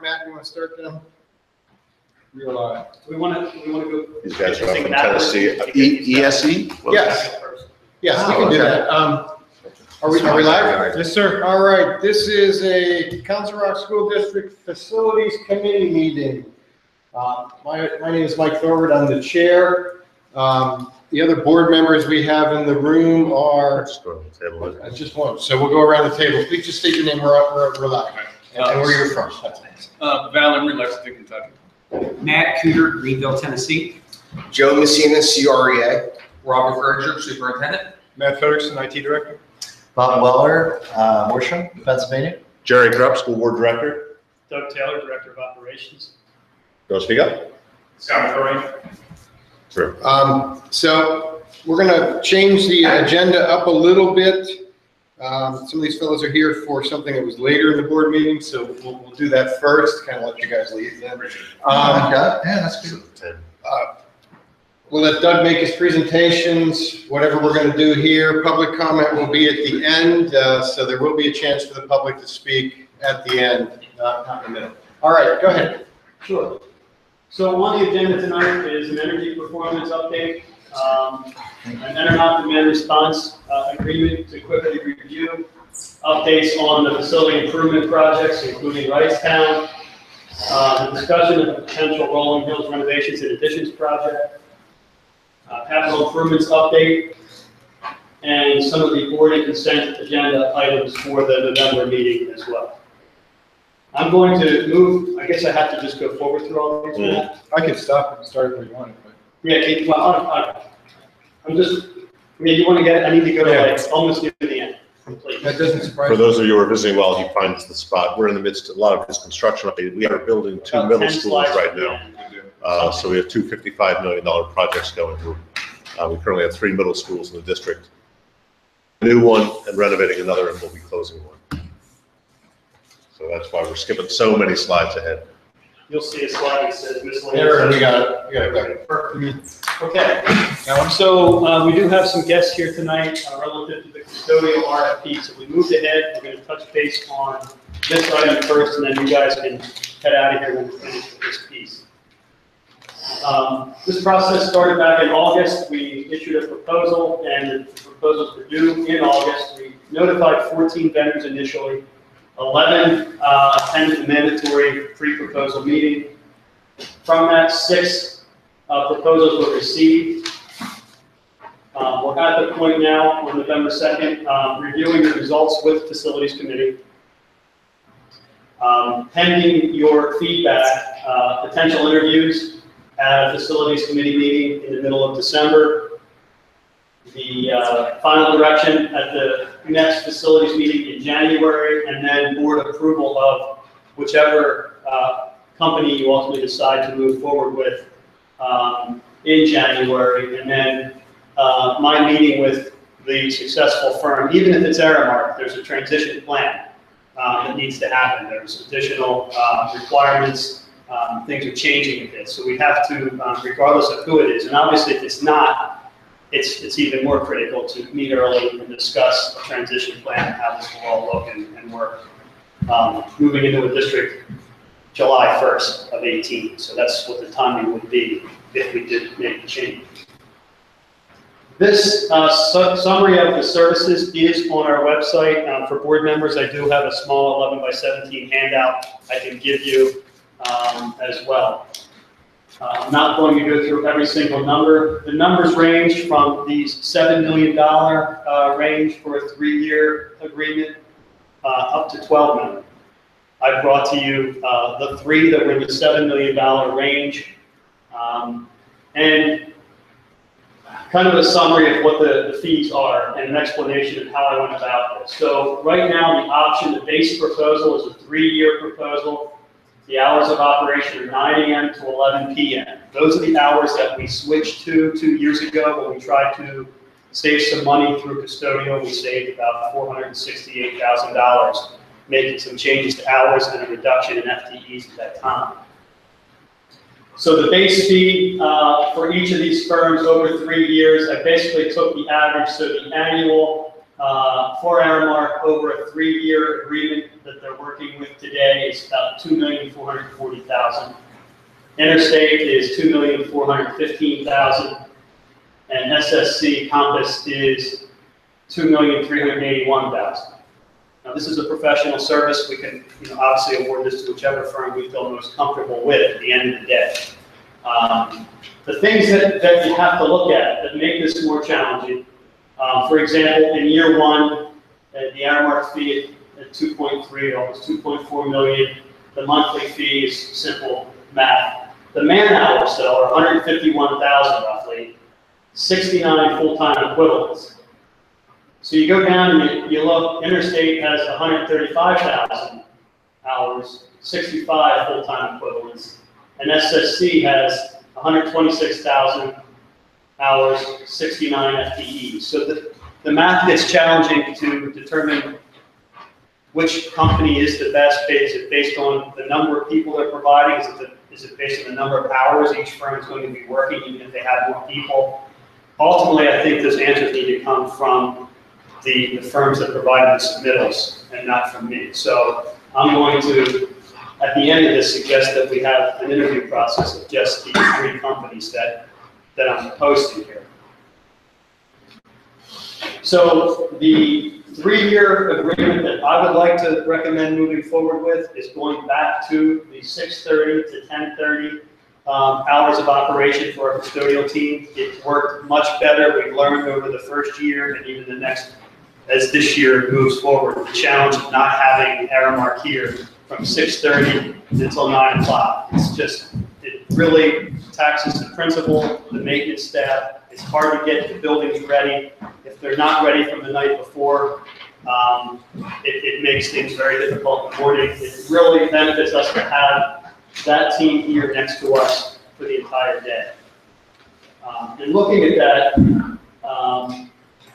Matt, you want to start them? You're alive. We want to go. These guys are up from Tennessee. ESE? Yes. Yes, we can do that. Are we live? Yes, sir. All right, this is a Council Rock School District Facilities Committee meeting. My name is Mike Thorward, I'm the chair. The other board members we have in the room are Just go to the table. just one, so we'll go around the table. Please just state your name, we're live. And where you're from. Val Emery, Lexington, Kentucky. Matt Cooter, Greenville, Tennessee. Joe Messina, CREA. Robert Berger, Superintendent. Matt Federickson, IT Director. Bob Weller, Worcester, Pennsylvania. Jerry Krupp, School Board Director. Doug Taylor, Director of Operations. Go speak up. Scott Curry. Sure. So we're gonna change the agenda up a little bit. Some of these fellows are here for something that was later in the board meeting, so we'll do that first, kind of let you guys leave then. Yeah, that's good. We'll let Doug make his presentations, whatever we're gonna do here. Public comment will be at the end, so there will be a chance for the public to speak at the end, not in the middle. All right, go ahead. Sure. So on the agenda tonight is an energy performance update, an Intermont demand response agreement to quickly review, updates on the facility improvement projects, including Ricetown, the discussion of the potential Rolling Hills renovations and additions project, capital improvements update, and some of the board and consent agenda items for the November meeting as well. I'm going to move, I guess I have to just go forward through all of these. I can stop and start if you want, but. Yeah, well, I'm just, I mean, you want to get, I need to go to like almost near the end, completely. That doesn't surprise For me. those of you who are visiting while he finds the spot, we're in the midst of a lot of this construction update. We are building two About middle 10 schools slides right from the now. end. So we have two $55 million projects going through. We currently have 3 middle schools in the district. A new one and renovating another, and we'll be closing one. So that's why we're skipping so many slides ahead. You'll see a slide that says miscellaneous. There, we got it, we got it. Perfect. Okay, so we do have some guests here tonight relative to the custodial RFP. So we moved ahead. We're going to touch base on this item first, and then you guys can head out of here when we finish with this piece. This process started back in August. We issued a proposal, and the proposals were due in August. We notified 14 vendors initially. 11 attended the mandatory pre-proposal meeting. From that, 6 proposals were received. We're at the point now on November 2nd, reviewing the results with Facilities Committee. Pending your feedback, potential interviews at a Facilities Committee meeting in the middle of December. The final direction at the next facilities meeting in January, and then board approval of whichever company you ultimately decide to move forward with in January. And then my meeting with the successful firm, even if it's Aramark, there's a transition plan that needs to happen. There's additional requirements, things are changing a bit. So we have to, regardless of who it is, and obviously if it's not, it's even more critical to meet early and discuss a transition plan and how this will all look and work. Moving into a district July 1st of 18. So that's what the timing would be if we did make the change. This summary of the services is on our website. For board members, I do have a small 11 by 17 handout I can give you as well. I'm not going to go through every single number. The numbers range from the $7 million range for a 3-year agreement up to $12 million. I brought to you the 3 that were in the $7 million range, and kind of a summary of what the fees are and an explanation of how I went about this. So right now, the option, the base proposal is a 3-year proposal. The hours of operation are 9 a.m. to 11 p.m. Those are the hours that we switched to 2 years ago when we tried to save some money through custodial. We saved about $468,000, making some changes to hours and a reduction in FTEs at that time. So the base fee for each of these firms over 3 years, I basically took the average, so the annual for Aramark over a 3-year agreement that they're working with today is about $2,440,000. Interstate is $2,415,000, and SSC Compass is $2,381,000. Now, this is a professional service. We can, obviously award this to whichever firm we feel most comfortable with at the end of the day. The things that you have to look at that make this more challenging, for example, in year one, the Aramark fee at 2.3, almost 2.4 million. The monthly fee is simple math. The man hours, though, are 151,000 roughly, 69 full-time equivalents. So you go down and you look, Interstate has 135,000 hours, 65 full-time equivalents, and SSC has 126,000 hours, 69 FTEs. So the math gets challenging to determine which company is the best. Is it based on the number of people they're providing? Is it based on the number of hours each firm is going to be working, even if they have more people? Ultimately, I think those answers need to come from the firms that provided the submittals and not from me. So I'm going to, at the end of this, suggest that we have an interview process of just the 3 companies that I'm posting here. So the 3-year agreement that I would like to recommend moving forward with is going back to the 6:30 to 10:30 hours of operation for our custodial team. It worked much better. We've learned over the first year and even the next, as this year moves forward, the challenge of not having Aramark here from 6:30 until 9 o'clock. It's just, it really taxes the principal, the maintenance staff. It's hard to get the buildings ready. If they're not ready from the night before, it makes things very difficult in the morning. It really benefits us to have that team here next to us for the entire day. And looking at that,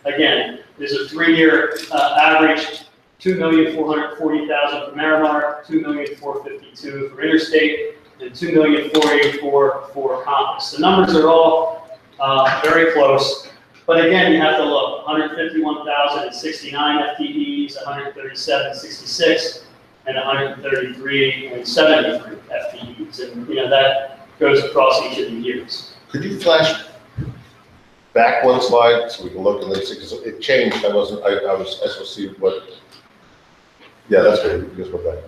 again, there's a 3-year average, $2,440,000 for Aramark, $2,452,000 for Interstate, and $2,484,000 for Compass. The numbers are all very close. But again, you have to look, 151,069 FTEs, 137,66, and 133,73 FTEs. And that goes across each of the years. Could you flash back one slide so we can look and then see, because it changed. I was see what, yeah, that's good. You just go back.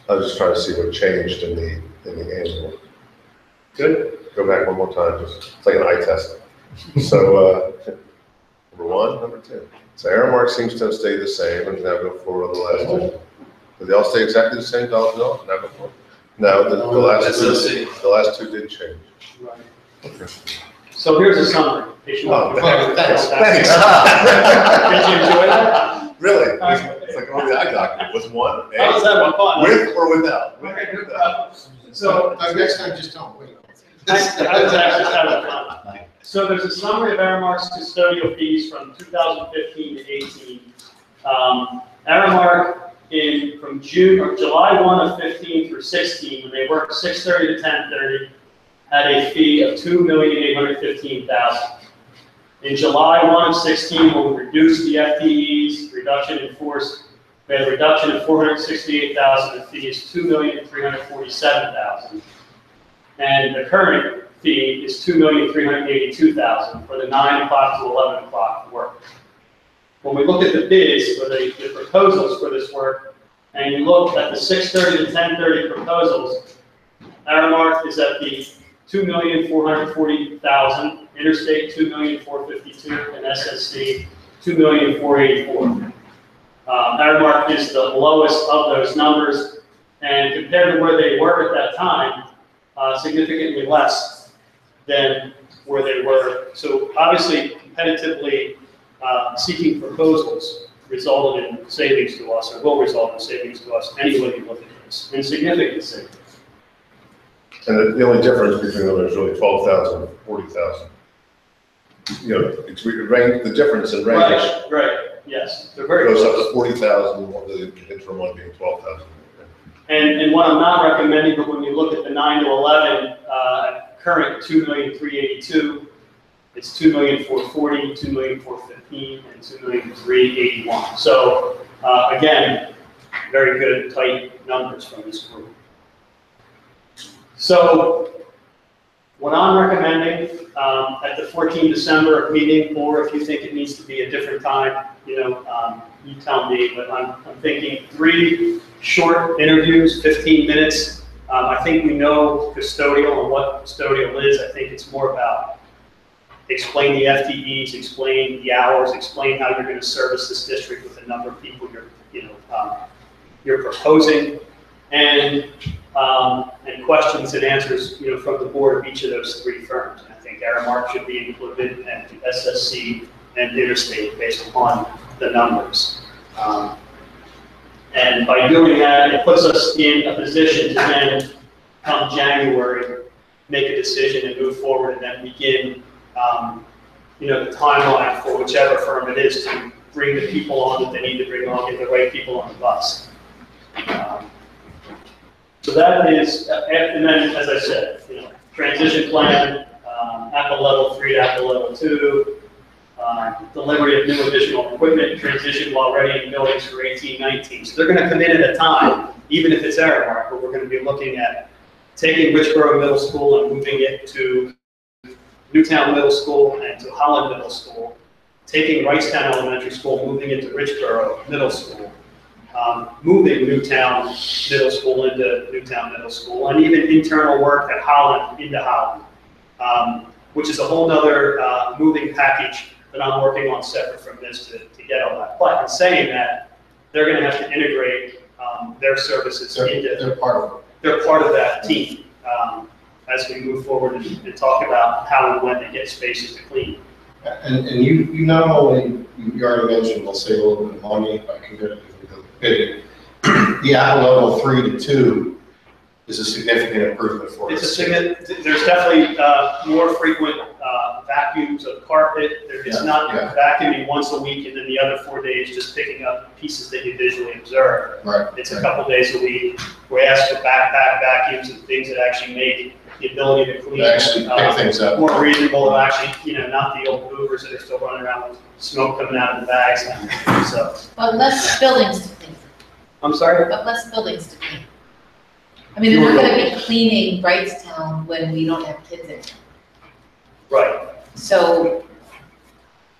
I was just trying to see what changed in the annual. Good. Go back one more time. It's like an eye test. So, number 1, number 2. So Aramark seems to have stayed the same, and now go forward on the last 2. Did they all stay exactly the same dollar bill? Now go forward. No, the last two did change. Right. Okay. So here's a summary. Thanks. Did you enjoy that? Really? It's like the eye doctor. Was one I was having fun. with or without? So next time, just don't wait. I was actually having fun. So there's a summary of Aramark's custodial fees from 2015 to 18. Aramark from July 1 of 15 through 16, when they worked 6:30 to 10:30, had a fee of $2,815,000. In July 1 of 16, when we reduced the FTEs, reduction in force, we had a reduction of $468,000. The fee is $2,347,000. And the current fee is $2,382,000 for the 9 o'clock to 11 o'clock work. When we look at the bids, or the proposals for this work, and you look at the 6:30 to 10:30 proposals, Aramark is at the $2,440,000, Interstate $2,452,000, and SSC $2,484,000. Aramark is the lowest of those numbers, and compared to where they were at that time, significantly less than where they were. So obviously, competitively seeking proposals resulted in savings to us, or will result in savings to us any way you look at this, and significant savings. And the only difference between them is really 12,000 and 40,000. It's the difference in range. Right, yes. They're very goes close. up to 40,000, the interim one being 12,000. And what I'm not recommending, but when you look at the 9 to 11, current $2,382,000 It's 2,440,000, 2,415,000, and 2,381,000. So again, very good, tight numbers from this group. So what I'm recommending at the 14 December meeting, or if you think it needs to be a different time, you tell me, but I'm thinking 3 short interviews, 15 minutes. I think we know custodial and what custodial is. I think it's more about explain the FTEs, explain the hours, explain how you're going to service this district with the number of people you're proposing, and questions and answers, from the board of each of those 3 firms. And I think Aramark should be included, and SSC and Interstate based upon the numbers. And by doing that, it puts us in a position to then, come January, make a decision and move forward, and then begin, the timeline for whichever firm it is to bring the people on that they need to bring on, get the right people on the bus. So that is, and then, as I said, transition plan, APA level 3 to APA level 2, delivery of new additional equipment, transition while ready in buildings for 18-19. So they're going to come in at a time, even if it's Aramark, but we're going to be looking at taking Richboro Middle School and moving it to Newtown Middle School and to Holland Middle School, taking Wrightstown Elementary School, moving it to Richboro Middle School, moving Newtown Middle School into Newtown Middle School, and even internal work at Holland into Holland, which is a whole nother moving package that I'm working on separate from this to get all that. But in saying that, they're going to have to integrate their services into. They're part of that team as we move forward and talk about how and when they get spaces to clean. And you not only, you already mentioned, we'll save a little bit of money by committing to bidding. The APA level 3 to 2 is a significant improvement for us. There's definitely more frequent vacuums of carpet. It's not vacuuming once a week and then the other 4 days just picking up pieces that you visually observe. Right. It's a couple days a week. We ask for backpack vacuums and things that actually make the ability to clean Actually pick things up. more reasonable, actually, not the old Hoovers that are still running around with smoke coming out of the bags. So, But less buildings to clean. I'm sorry? But less buildings to clean. I mean, they're not gonna be cleaning Wrightstown when we don't have kids in it. Right. So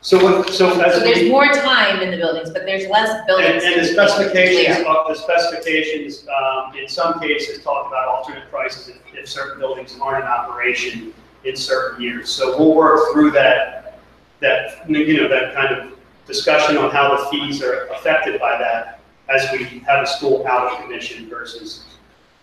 So there's more time in the buildings, but there's less buildings. And the to specifications, clear. in some cases, talk about alternate prices if certain buildings aren't in operation in certain years. So we'll work through that kind of discussion on how the fees are affected by that as we have a school out of commission versus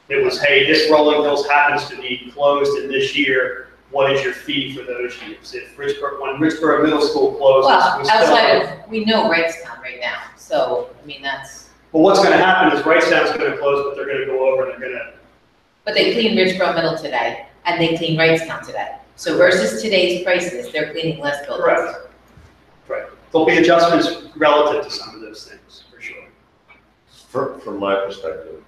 it was, hey, this Rolling Hills happens to be closed in this year. What is your fee for those years? If when Richboro Middle School closes, Well, outside of, we know Wrightstown right now, so, I mean, that's, well, what's gonna happen is Wrightstown's gonna close, but they're gonna go over and they're gonna, but they cleaned Richboro Middle today, and they cleaned Wrightstown today. So versus today's prices, they're cleaning less buildings. correct. Right. There'll be adjustments relative to some of those things, for sure. From my perspective,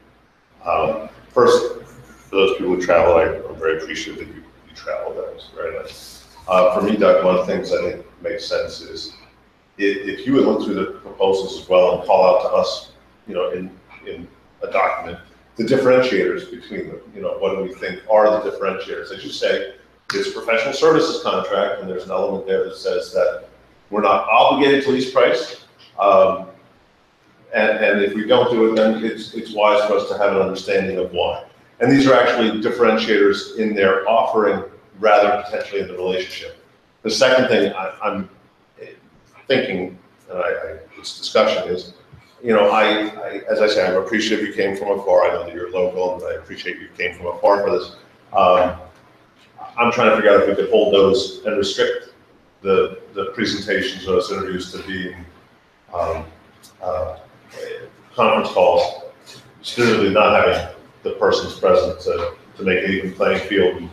first, for those people who travel, I'm very appreciative that you travel. That was very nice. For me, Doug, one of the things I think makes sense is if you would look through the proposals as well and call out to us, in a document, the differentiators between them. What do we think are the differentiators? As you say, it's a professional services contract, and there's an element there that says that we're not obligated to lease price. And if we don't do it, then it's wise for us to have an understanding of why. And these are actually differentiators in their offering rather than potentially in the relationship. The second thing I'm thinking, and this discussion is, as I say, I'm appreciative you came from afar. I know that you're local, and I appreciate you came from afar for this. I'm trying to figure out if we could hold those and restrict the presentations or those interviews to being conference calls, specifically not having the person's present to make an even playing field. And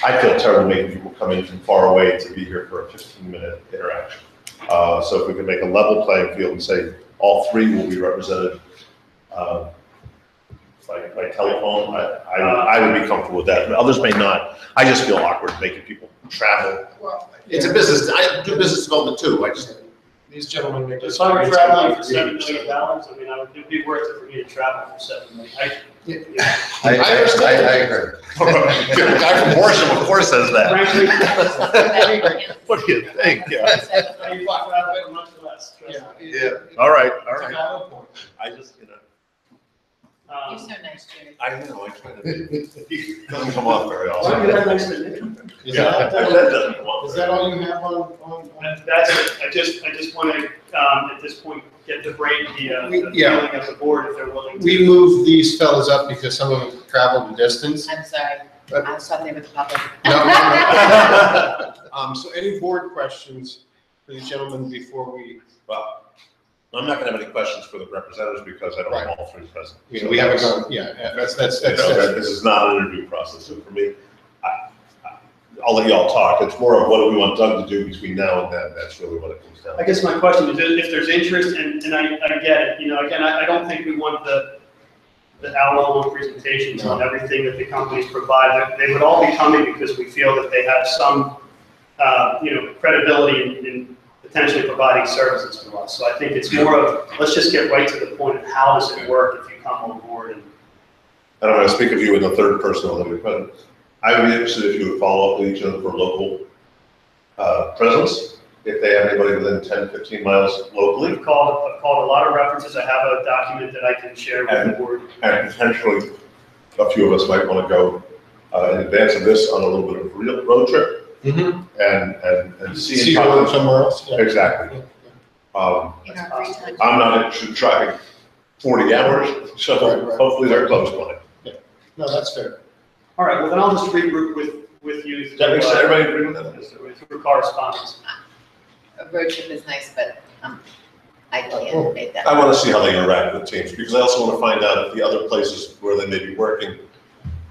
I feel terrible making people come in from far away to be here for a 15-minute interaction. So if we could make a level playing field and say all 3 will be represented by telephone, I would be comfortable with that, but others may not. I just feel awkward making people travel. It's a business, I do business development too, These gentlemen make this. If I were traveling for $7 million, I mean, it'd be worth it for me to travel for $7 million. I understand. I agree. The guy from Horsham, of course, says that. Frankly, What do you think? Yeah. I travel for much less. trust me. Yeah. All right. I just, You're so nice, Jerry. I know, I try to be. It doesn't come off very Why often. are you that nice to me? Is Yeah, that, that doesn't come off is very that often. all you have on? That's it. I just want to, at this point, get the break, the Yeah. feeling of the board if they're willing to. We moved these fellas up because some of them traveled the distance. I'm sorry. But- I thought they were the public. No. So any board questions for these gentlemen before we, Well, I'm not gonna have any questions for the representatives because I don't have Right. all three present. you know, we haven't gone, that's. This is not an interview process, so for me, I'll let y'all talk. It's more of what do we want Doug to do between now and then, that's really what it comes down I to. guess my question is, if there's interest, and I get it, again, I don't think we want the hour-long presentations on everything that the companies provide. They would all be coming because we feel that they have some, credibility in potentially providing services to us. So I think it's more of, let's just get right to the point of how does it work if you come on board and. I don't want to speak of you in the third person only, but I would be interested if you would follow up with each other for local presence, if they have anybody within 10, 15 miles locally, I've called a lot of references. I have a document that I can share with the board. and potentially a few of us might want to go in advance of this on a little bit of a real road trip and See them somewhere else. Yeah. Exactly. In our free time. I'm not interested in driving 40 hours, so Right. hopefully they're close by. No, that's fair. All right, well, then I'll just regroup with you. Does that make sense? Everybody agree with that? Through correspondence. A road trip is nice, but I can't make that. I want to see how they interact with teams, because I also want to find out if the other places where they may be working,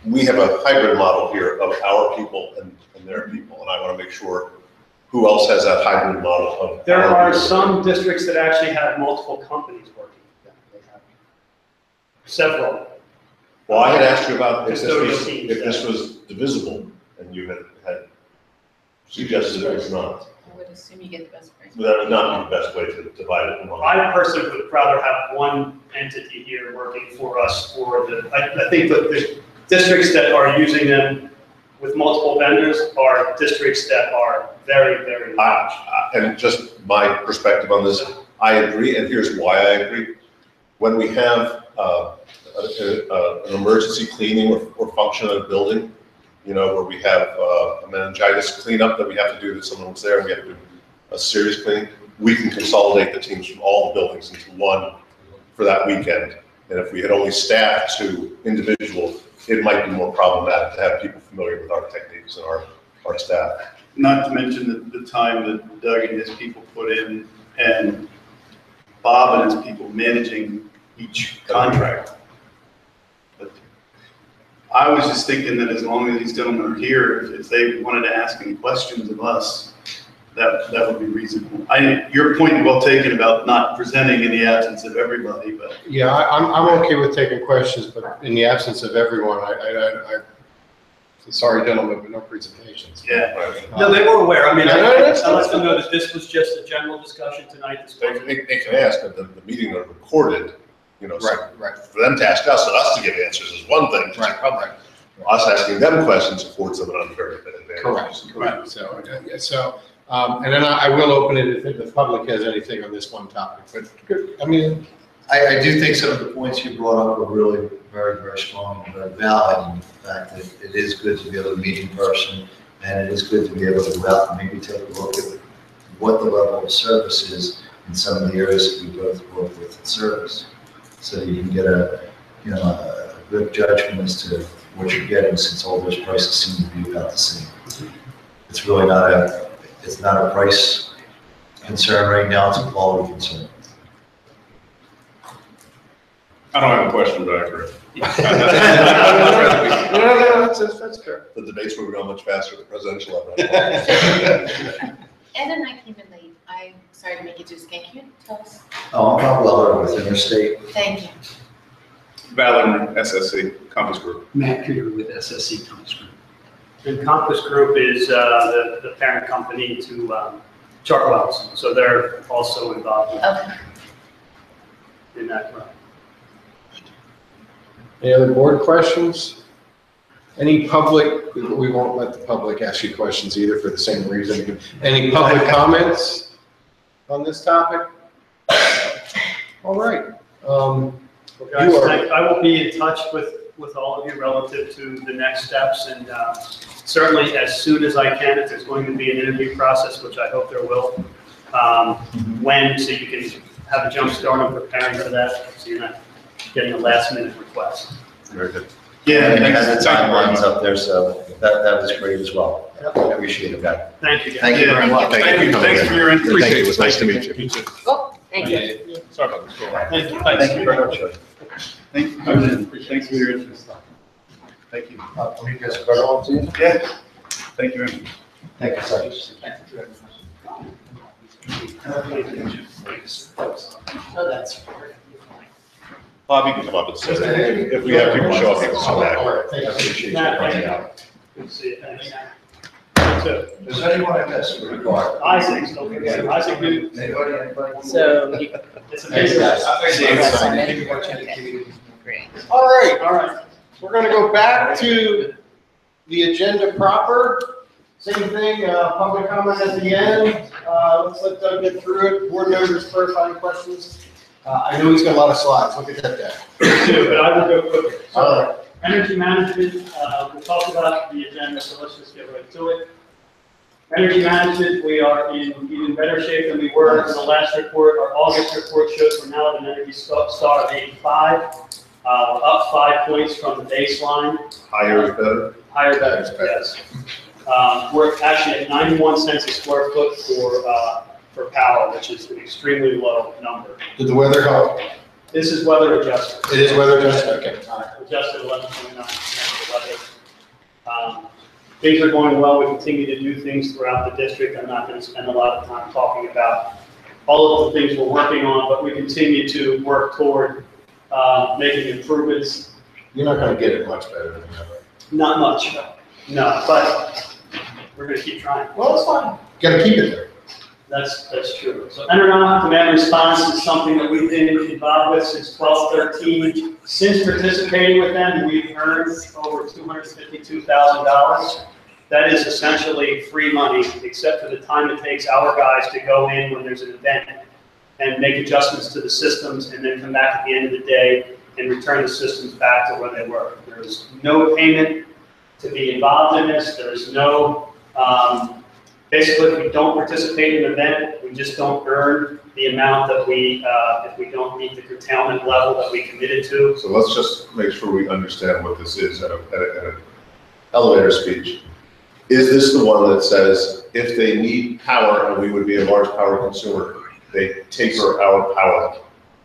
we have a hybrid model here of our people and their people, and I want to make sure who else has that hybrid model of. There our are people. some districts that actually have multiple companies working. Several. Well, I had asked you about if Custodial teams, this was divisible, and you had suggested it was not. I would assume you get the best price. But that would not be the best way to divide it among. I personally would rather have one entity here working for us for I think that the districts that are using them with multiple vendors are districts that are very, very large. And just my perspective on this, I agree, and here's why I agree. When we have an emergency cleaning or function in a building, where we have a meningitis cleanup that we have to do, that someone was there and we have to do a serious cleaning, we can consolidate the teams from all the buildings into one for that weekend. And if we had only staffed to individuals, it might be more problematic to have people familiar with our techniques and our staff. Not to mention the time that Doug and his people put in, and Bob and his people managing each contract. But I was just thinking that as long as these gentlemen are here, if they wanted to ask any questions of us, that would be reasonable. Your point is well taken about not presenting in the absence of everybody, but. Yeah, I'm okay with taking questions, but in the absence of everyone, sorry, gentlemen, but no presentations. Yeah. No, they were aware. I mean, No, I that's- let them know that this was just a general discussion tonight. This wasn't- They can ask, but the meeting are recorded, so Right. for them to ask us and us to give answers is one thing. Right. Us asking them questions affords them an unfair advantage. Correct. So, and then I will open it if the public has anything on this one topic, but good, I mean, I do think some of the points you brought up were really very, very strong and very valid. In the fact that it is good to be able to meet in person, and it is good to be able to go out and maybe take a look at what the level of service is in some of the areas that we both work with in service. So you can get a good judgment as to what you're getting, since all those prices seem to be about the same. It's really not a price concern right now, it's a quality concern. I don't have a question, but I agree. no, that's fair. The debates were going much faster than presidential. Ed and I came in late. I'm sorry to make you do this. Can you tell us? Oh, I'm Bob Weller with Interstate. Thank you. Valor SSC, Compass Group. Matt Peter with SSC Compass Group. And Compass Group is the parent company to Chartwells, so they're also involved Okay. in that. Any other board questions? Any public, we won't let the public ask you questions either for the same reason. Any public comments on this topic? All right. Guys, You are- I will be in touch with all of you relative to the next steps, and certainly as soon as I can, if there's going to be an interview process, which I hope there will, so you can have a jump start on preparing for that, so you're not getting a last minute request. Very good. Yeah, And it has thanks. the timelines up there, so that was great as well. I appreciate it, guys. Thank you, guys. Thank you very much. Thank you for coming Thanks in. for your interest. Thank you, it was nice to meet you. Cool, thank you. Sorry about this. Thank you. Thank you very much. sir. Thanks for coming in. Thanks for your interest. Thank you. Will you guys go on to you? Yeah, thank you very much. Thank you, sir. Oh, that's. Bob, you can come up and sit. If we have people show up, you can come back. All right, thank you. I appreciate you Matt, pointing thank you. out. Good to see you, thanks. You too. Does anyone have this regard? Isaac, still good. Isaac, good. Anybody? So. It's a Thanks, big. guys. Great. All right, All right. we're gonna go back to the agenda proper. Same thing, public comment at the end. Let's let Doug get through it. Board members, clarifying questions. I know he's got a lot of slides. Look at that deck. Too, but I will go quickly. All So, right. energy management, we talked about the agenda, so let's just get right to it. Energy management, we are in even better shape than we were in the last report. Our August report shows we're now at an energy star of 85. Up 5 points from the baseline. Higher is better. Higher better, yes. We're actually at 91 cents a square foot for power, which is an extremely low number. Did the weather help? This is weather adjusted. It is weather adjusted, okay. Adjusted 11.9% of the weather. Things are going well. We continue to do things throughout the district. I'm not going to spend a lot of time talking about all of the things we're working on, but we continue to work toward making improvements. You're not gonna get it much better than that. Not much, no, but we're going to keep trying. Well, it's fine. Gotta keep it there. That's true. So Energon Command Response is something that we've been involved with since 12/13. Since participating with them, we've earned over $252,000. That is essentially free money, except for the time it takes our guys to go in when there's an event and make adjustments to the systems and then come back at the end of the day and return the systems back to where they were. There's no payment to be involved in this. There's no, basically, if we don't participate in an event, we just don't earn the amount that if we don't meet the curtailment level that we committed to. So let's just make sure we understand what this is at an elevator speech. Is this the one that says, if they need power and we would be a large power consumer, they taper our power?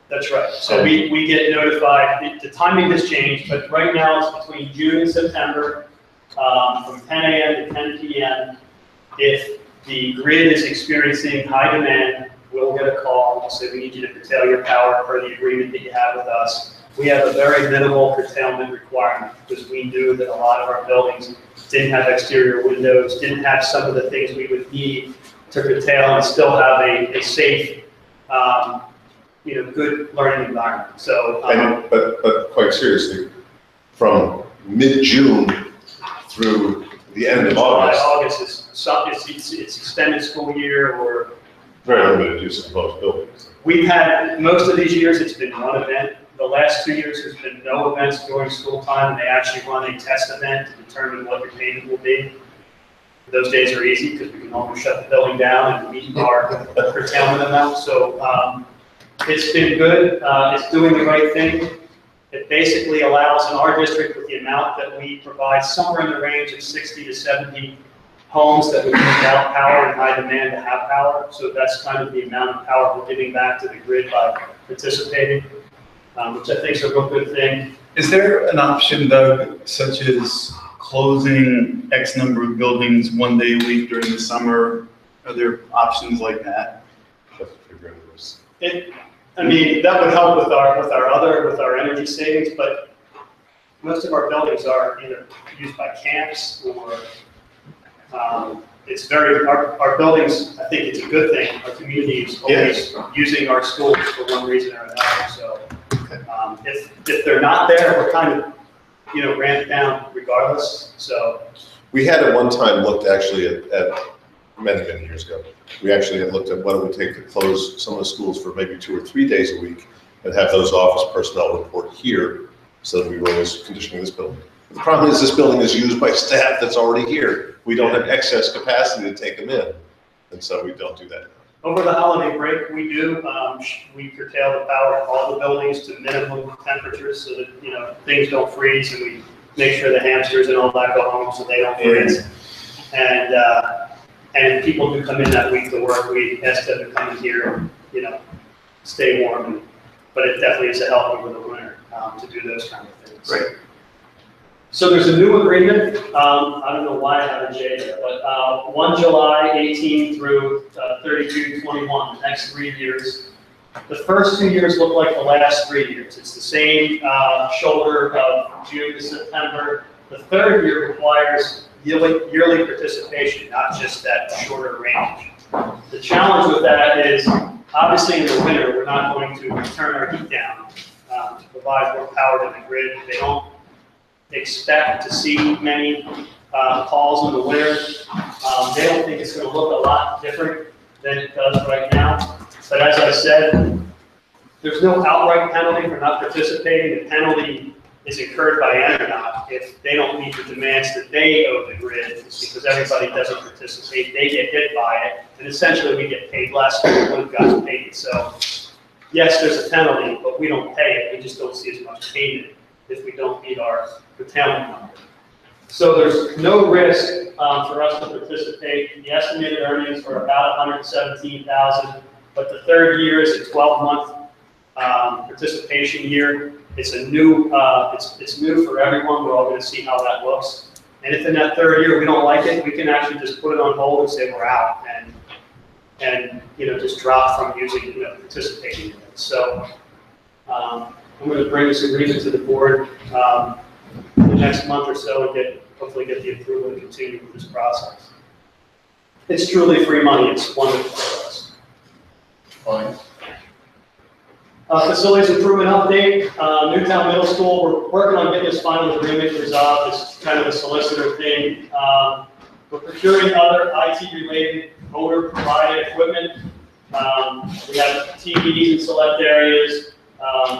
That's right. So we get notified, the timing has changed, but right now it's between June and September, from 10 a.m. to 10 p.m. If the grid is experiencing high demand, we'll get a call, we'll say we need you to curtail your power per the agreement that you have with us. We have a very minimal curtailment requirement because we knew that a lot of our buildings didn't have exterior windows, didn't have some of the things we would need to curtail and still have a safe, good learning environment. So, But quite seriously, from mid-June through the end of July, August, August is it's extended school year, or very limited use of most buildings. we've had, most of these years, it's been one event. The last 2 years, there's been no events during school time, and they actually run a test event to determine what your payment will be. Those days are easy because we can almost shut the building down and meet our curtailment amount. So it's been good. It's doing the right thing. It basically allows in our district, with the amount that we provide, somewhere in the range of 60 to 70 homes that would need without power and high demand to have power. So that's kind of the amount of power we're giving back to the grid by participating, which I think is a real good thing. Is there an option, Doug, such as closing X number of buildings 1 day a week during the summer? Are there options like that? I mean, that would help with our energy savings, but most of our buildings are either used by camps or, our buildings, I think it's a good thing. Our community is always using our schools for one reason or another. So, if they're not there, we're kind of, ramped down regardless. So, We had at one time looked actually at many years ago. We actually had looked at what it would take to close some of the schools for maybe 2 or 3 days a week and have those office personnel report here so that we were always conditioning this building. The problem is this building is used by staff that's already here. We don't have excess capacity to take them in, and so we don't do that. over the holiday break, we do, we curtail the power in all the buildings to minimum temperatures so that, things don't freeze, and we make sure the hamsters and all that go home so they don't freeze. And people who come in that week to work, we ask them to come in here and, stay warm. But it definitely is a help over the winter to do those kind of things. Right. So there's a new agreement. I don't know why I have a J there, but 1 July 18 through 32/21, the next 3 years. The first 2 years look like the last 3 years. It's the same shoulder of June to September. The third year requires yearly participation, not just that shorter range. The challenge with that is, obviously in the winter, we're not going to turn our heat down to provide more power to the grid. They don't expect to see many calls in the winter. They don't think it's going to look a lot different than it does right now. But as I said, there's no outright penalty for not participating. The penalty is incurred by ENERNOT if they don't meet the demands that they owe the grid, because everybody doesn't participate. They get hit by it, and essentially we get paid less than we would have gotten paid. So yes, there's a penalty, but we don't pay it. We just don't see as much payment if we don't meet our curtailment number. So there's no risk for us to participate. The estimated earnings are about $117,000, but the third year is a 12-month participation year. It's a new, it's new for everyone. We're all going to see how that looks. And if in that third year we don't like it, we can actually just put it on hold and say we're out and just drop from using, participating in it. So I'm going to bring this agreement to the board the next month or so and hopefully get the approval to continue with this process. It's truly free money. It's wonderful for us. Fine. Facilities improvement update, Newtown Middle School, we're working on getting this final agreement resolved. It's kind of a solicitor thing. We're procuring other IT-related owner-provided equipment. We have TVs in select areas.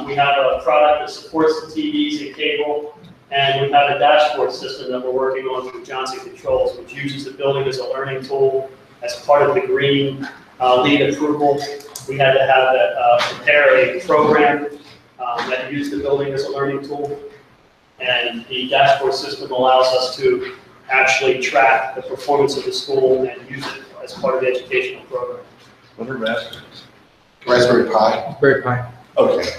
We have a product that supports the TVs and cable. And we have a dashboard system that we're working on through Johnson Controls, which uses the building as a learning tool as part of the green lead approval. We had to have that prepare a program that used the building as a learning tool. And the dashboard system allows us to actually track the performance of the school and use it as part of the educational program. What are raspberries? Raspberry Pi. Raspberry Pi. Okay.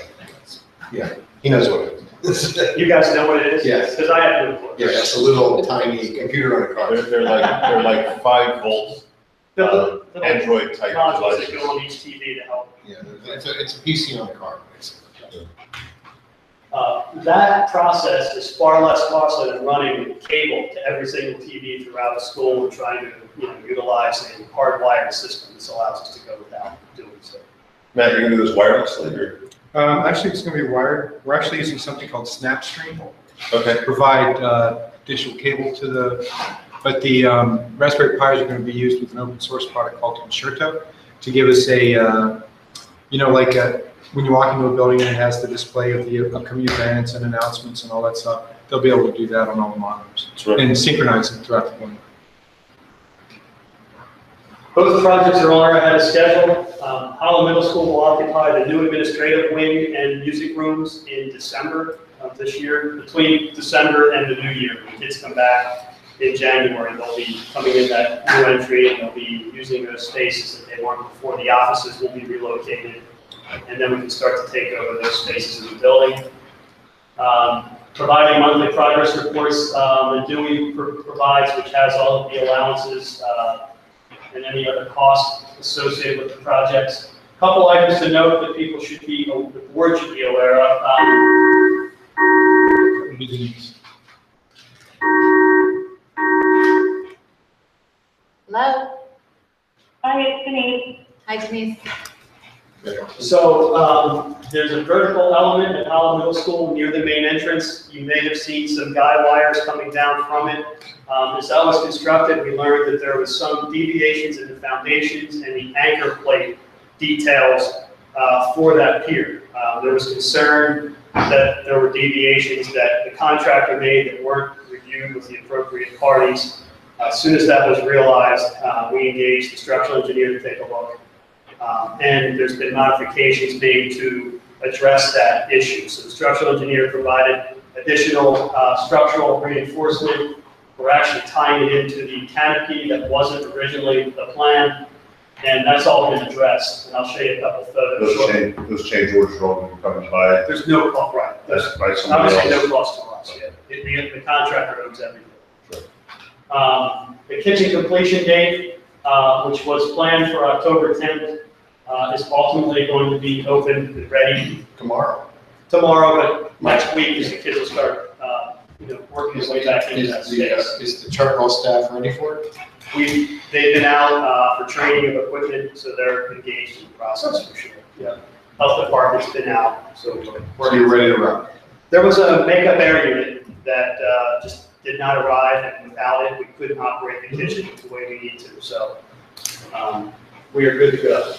Yeah, he knows what it is. You guys know what it is? Yes. Because I have to. Yeah, it's a little tiny computer on a car. They're like 5 volts The Android type modules that devices. go on each TV to help. Yeah, it's a PC on a car, basically. That process is far less costly than running cable to every single TV throughout a school and trying to utilize a hardwired system. This allows us to go without doing so. Matt, you're gonna do this wirelessly or? Actually, it's going to be wired. We're actually using something called Snapstream Okay. to provide digital cable to but the Raspberry Pis are going to be used with an open source product called Concerto to give us when you walk into a building and it has the display of the upcoming events and announcements and all that stuff, they'll be able to do that on all the monitors and synchronize it throughout the building. Both projects are on ahead of schedule. Holland Middle School will occupy the new administrative wing and music rooms in December of this year. Between December and the new year, when kids come back in January, they'll be coming in that new entry and they'll be using those spaces that they weren't before. The offices will be relocated, and then we can start to take over those spaces in the building. Providing monthly progress reports, the DUI provides, which has all of the allowances and any other costs associated with the projects. Couple items to note that people should be, the board should be aware of. Hello? Hi, it's Denise. Hi, Denise. So there's a vertical element at Howell Middle School near the main entrance. You may have seen some guy wires coming down from it. As that was constructed, we learned that there was some deviations in the foundations and the anchor plate details for that pier. There was concern that there were deviations that the contractor made that weren't reviewed with the appropriate parties. As soon as that was realized, we engaged the structural engineer to take a look. And there's been modifications made to address that issue. So the structural engineer provided additional structural reinforcement. We're actually tying it into the canopy that wasn't originally the plan, and that's all been addressed. And I'll show you a couple photos. Those change orders are all coming by. There's no cost, right? That's by somebody Obviously, else. no cost to us. The contractor owns everything. Sure. The kitchen completion date, which was planned for October 10th, is ultimately going to be open and ready Tomorrow. but next week as the kids will start, working their way back into that space. Is the charcoal staff ready for it? They've been out for training of equipment, so they're engaged in the process for sure. Yeah. Health department's been out, so So you're ready to run? there was a makeup air unit that just did not arrive, and without it, we couldn't operate the kitchen the way we need to. So we are good to go.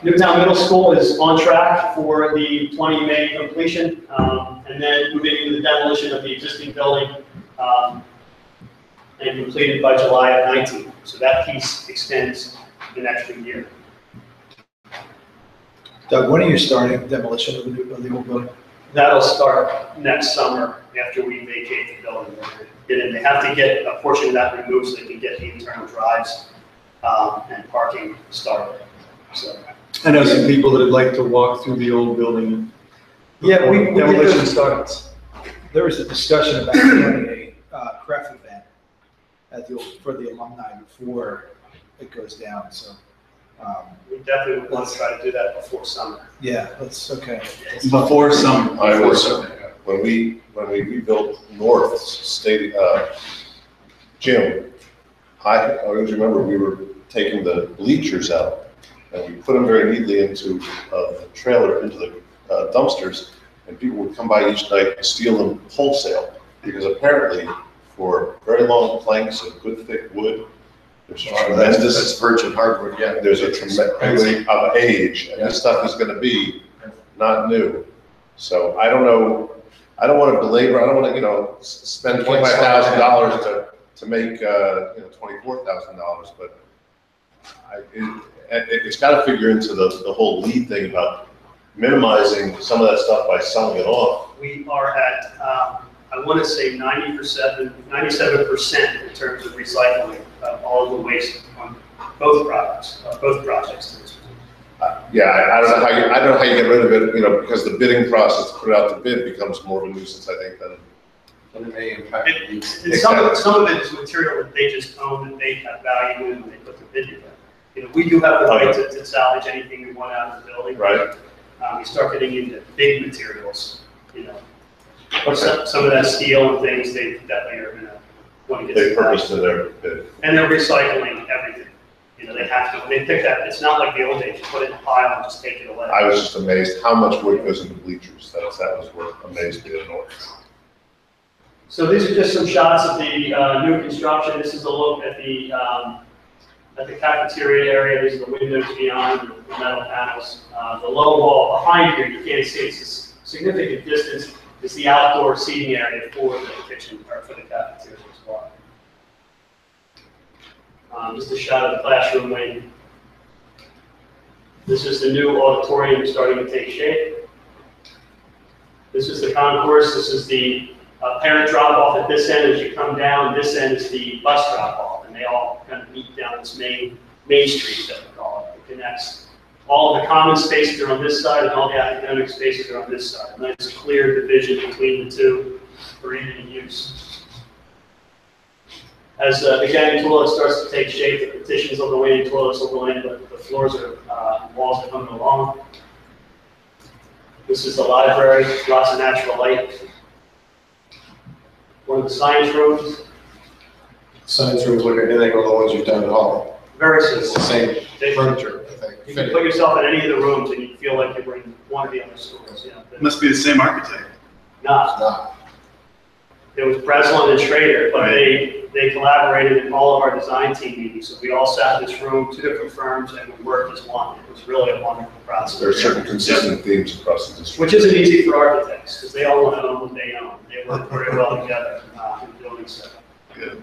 Newtown Middle School is on track for the 20 May completion, and then moving into the demolition of the existing building and completed by July of 19. So that piece extends an extra year. Doug, when are you starting demolition of the old building? That'll start next summer after we vacate the building. They have to get a portion of that removed so they can get the internal drives and parking started. So. I know some people that would like to walk through the old building. Yeah, we did Demolition this- starts. There was a discussion about doing a craft event for the alumni before it goes down, so. We definitely want to try to do that before summer. Yeah, that's okay. Before summer. I was, when we rebuilt North State, gym, I always remember we were taking the bleachers out and we put them very neatly into a trailer, into the dumpsters, and people would come by each night and steal them wholesale, because apparently for very long planks of good thick wood, there's tremendous. That's virgin hardwood, yeah. There's a tremendous of age, and this stuff is gonna be not new. So I don't know, I don't wanna belabor, I don't wanna, spend $25,000 to make, $24,000, but it's gotta figure into the whole lead thing about minimizing some of that stuff by selling it off. We are at, I want to say 97% in terms of recycling of all of the waste on both projects. Yeah, I don't know how you get rid of it, because the bidding process to put it out to bid becomes more of a nuisance, I think, than. And it may impact. Some of it is material that they just own and they have value in and they put the bid in. We do have the right to salvage anything we want out of the building. Right. We start getting into big materials, some of that steel and things, they definitely are gonna want to get. They purpose to their bid. And they're recycling everything. They have to, they pick that, it's not like the old days, you put it in a pile and just take it away. I was just amazed how much wood goes into bleachers. That was what amazed me at North. So these are just some shots of the new construction. This is a look at the cafeteria area. These are the windows beyond the metal panels. The low wall behind here, you can't see, it's a significant distance, is the outdoor seating area for the kitchen, or for the cafeteria as well. Just a shot of the classroom wing. This is the new auditorium starting to take shape. This is the concourse. This is the parent drop-off at this end. As you come down, this end is the bus drop-off, and they all kind of meet down this main street that we call it. It connects all of the common spaces are on this side, and all the academic spaces are on this side. And there's a clear division between the two for easy use. As the getting toilet starts to take shape, the petitions will go in, toilets will go in, but the floors are, walls are coming along. This is the library, lots of natural light. One of the science rooms, Science rooms look identical to the ones you've done at home. very It's the simple. same They- furniture, I think. You can put yourself in any of the rooms and you feel like you're in one of the other schools, you know. but Must be the same architect. Not. It's not. It was Breslin and Schrader, but they collaborated in all of our design team meetings. So we all sat in this room, 2 different firms, and we worked as one. It was really a wonderful process. There are certain consistent themes across the district. Which isn't easy for architects, because they all want to own what they own. They work very well together in building stuff. Good.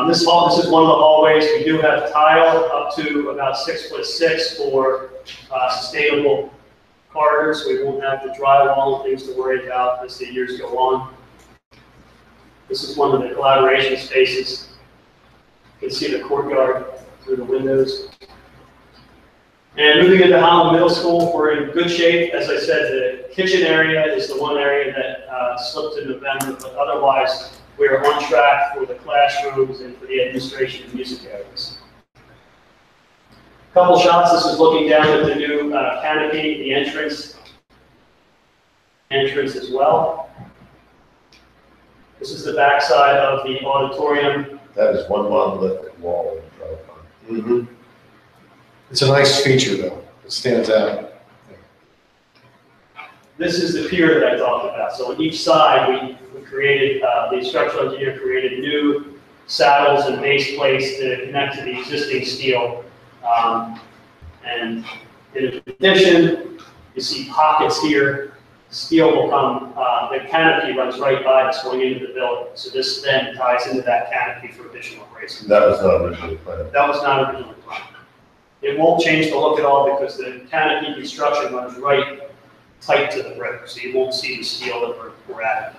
This is one of the hallways. We do have tile up to about 6'6" for sustainable corridors. We won't have the drywall and things to worry about as the years go on. This is one of the collaboration spaces. You can see the courtyard through the windows. And moving into Holland Middle School, we're in good shape. As I said, the kitchen area is the one area that slipped to November, but otherwise, we're on track for the classrooms and for the administration and music areas. Couple shots. This is looking down at the new canopy, the entrance as well. This is the backside of the auditorium. That is one monolithic wall in the drive on. Mhm. It's a nice feature, though. It stands out. This is the pier that I talked about. So on each side, we created, the structural engineer created new saddles and base plates to connect to the existing steel. And in addition, you see pockets here. Steel will come, the canopy runs right by us going into the building. So this then ties into that canopy for additional bracing. That was not originally planned. That was not originally planned. It won't change the look at all because the canopy construction runs right tight to the brick, so you won't see the steel that we're adding.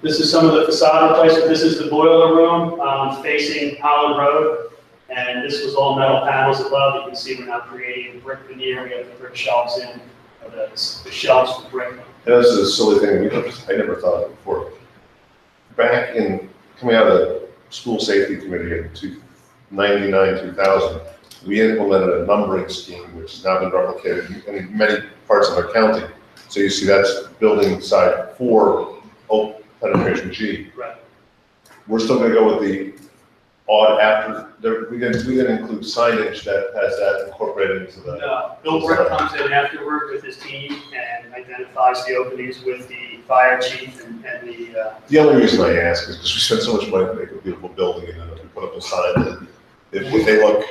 This is some of the facade replacement. This is the boiler room facing Holland Road, and this was all metal panels above. You can see we're now creating brick veneer. We have the brick shelves in, the shelves for brick. And this is a silly thing, I never thought of before. Back in, coming out of the school safety committee in 1999, 2000, we implemented a numbering scheme, which has now been replicated in many parts of our county. So you see that's building side 4, penetration G. Right. We're still gonna go with the odd after, we didn't include signage that has that incorporated into the. Bill Brick comes in afterward with his team and identifies the openings with the fire chief and the. The only reason I ask is because we spent so much money to make a beautiful building, and then if we put up a sign that if they look.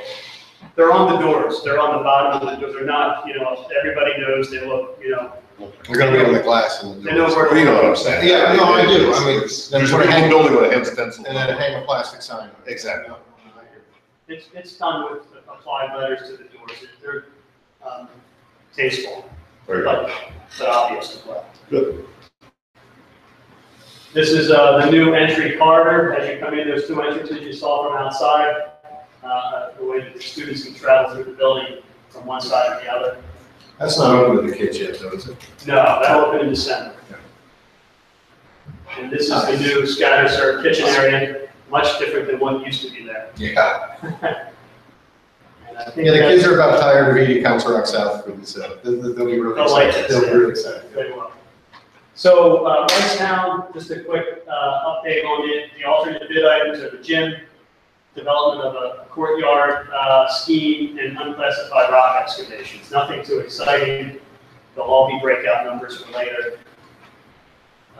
They're on the doors. They're on the bottom of the doors. They're not, everybody knows they look, We're gonna be on the glass and. They know where. You know what I'm saying? Yeah, no, I do. I mean, There's then a put a beautiful hang, building with a hand stencil. and then hang a plastic sign. on it. Exactly. It's done with applied letters to the doors. They're tasteful, Very good. but obvious as well. Good. This is the new entry corridor. As you come in, there's 2 entrances you saw from outside. The way that the students can travel through the building from one side to the other. That's not open to the kids yet, though, is it? No, that'll open in December. And this is the new scatter serve kitchen area, much different than what used to be there. Yeah. And I think Yeah, the that's- kids are about tired of eating Council Rock South food, so they'll be really They'll like excited. this, They'll yeah. be really excited. Very well. So, Wrightstown, just a quick update on it. The alternate bid items are the gym, development of a courtyard scheme, and unclassified rock excavations. Nothing too exciting. They'll all be breakout numbers for later.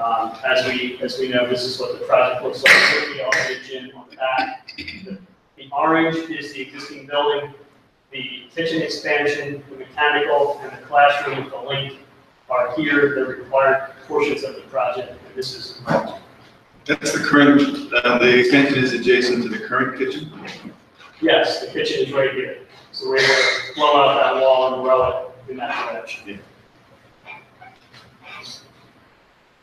As we know, this is what the project looks like with the alternate gym on the back. The orange is the existing building. The kitchen expansion, the mechanical, and the classroom with the link are here, the required portions of the project, and this is. That's the current, the extension is adjacent to the current kitchen? Yes, the kitchen is right here. So we're able to blow out that wall and row it in that direction.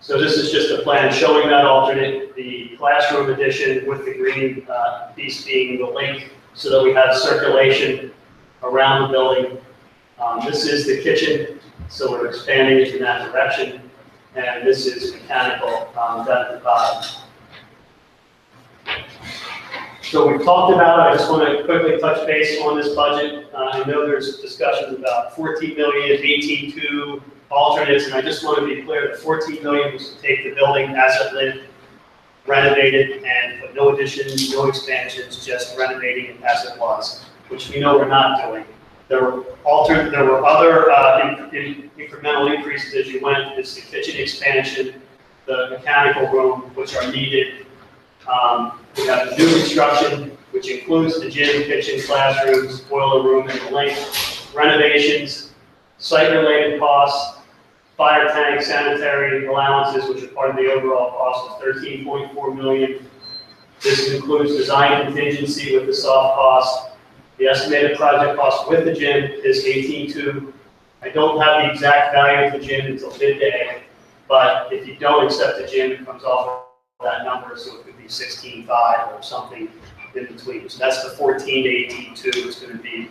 So this is just a plan showing that alternate, the classroom addition with the green piece being the link so that we have circulation around the building. This is the kitchen, so we're expanding it in that direction. And this is mechanical down at the bottom. So we've talked about, I just want to quickly touch base on this budget. I know there's discussions about 14 million, 18.2 alternates, and I just want to be clear that 14 million was to take the building as it lived, renovate it, and put no additions, no expansions, just renovating it as it was, which we know we're not doing. There were other incremental increases as you went. It's the kitchen expansion, the mechanical room, which are needed. We have the new construction, which includes the gym, kitchen, classrooms, boiler room, and the link, renovations, site-related costs, fire tank, sanitary allowances, which are part of the overall cost of 13.4 million. This includes design contingency with the soft cost. The estimated project cost with the gym is 18.2. I don't have the exact value of the gym until midday, but if you don't accept the gym, it comes off that number, so it could be 16.5 or something in between. So that's the 14 to 18.2. It's going to be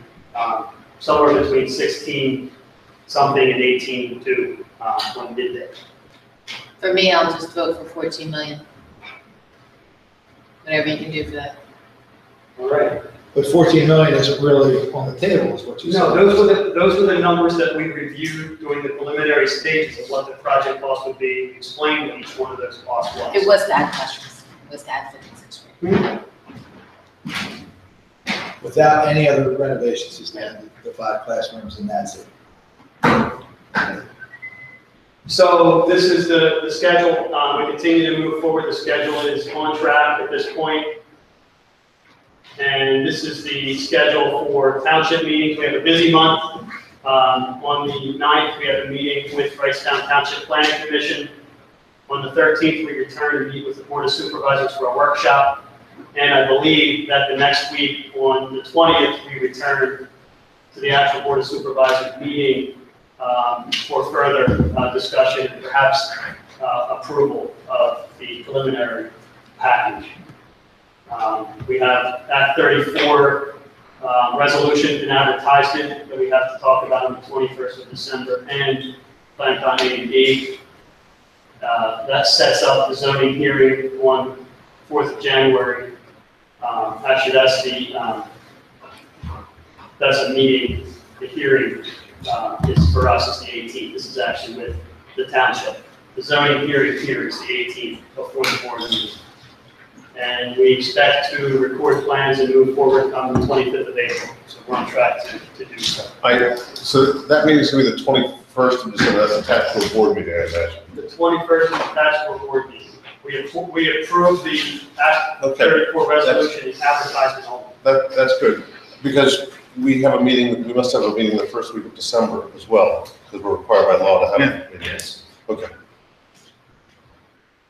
somewhere between 16 something and 18.2 on midday. For me, I'll just vote for 14 million. Whatever you can do for that. All right. But 14 million isn't really on the table, is what you said. No, those were the numbers that we reviewed during the preliminary stages of what the project cost would be, explained what each one of those costs was. It was to add classrooms. It was to add 56 rooms. Without any other renovations, just add the 5 classrooms and that's it. So this is the schedule. We continue to move forward. The schedule is on track at this point. And this is the schedule for township meetings. We have a busy month. On the 9th, we have a meeting with Wrightstown Township Planning Commission. On the 13th, we return to meet with the Board of Supervisors for a workshop. And I believe that the next week, on the 20th, we return to the actual Board of Supervisors meeting for further discussion and perhaps approval of the preliminary package. We have Act 34 resolution and advertisement that we have to talk about on the 21st of December, and Plan on A&D. That sets up the zoning hearing on 4th of January. Actually, that's a meeting. The hearing is for us is the 18th. This is actually with the township. The zoning hearing here is the 18th before the board meeting. And we expect to record plans and move forward on the 25th of April. So we're on track to do so. So that meeting's going to be the 21st of December. That's attached to a board meeting, I imagine. The 21st is attached to a board meeting. We approved the Act 34 resolution and advertisement only. That's good, because we have a meeting, we must have a meeting the first week of December as well, because we're required by law to have a meeting. Yes. Okay.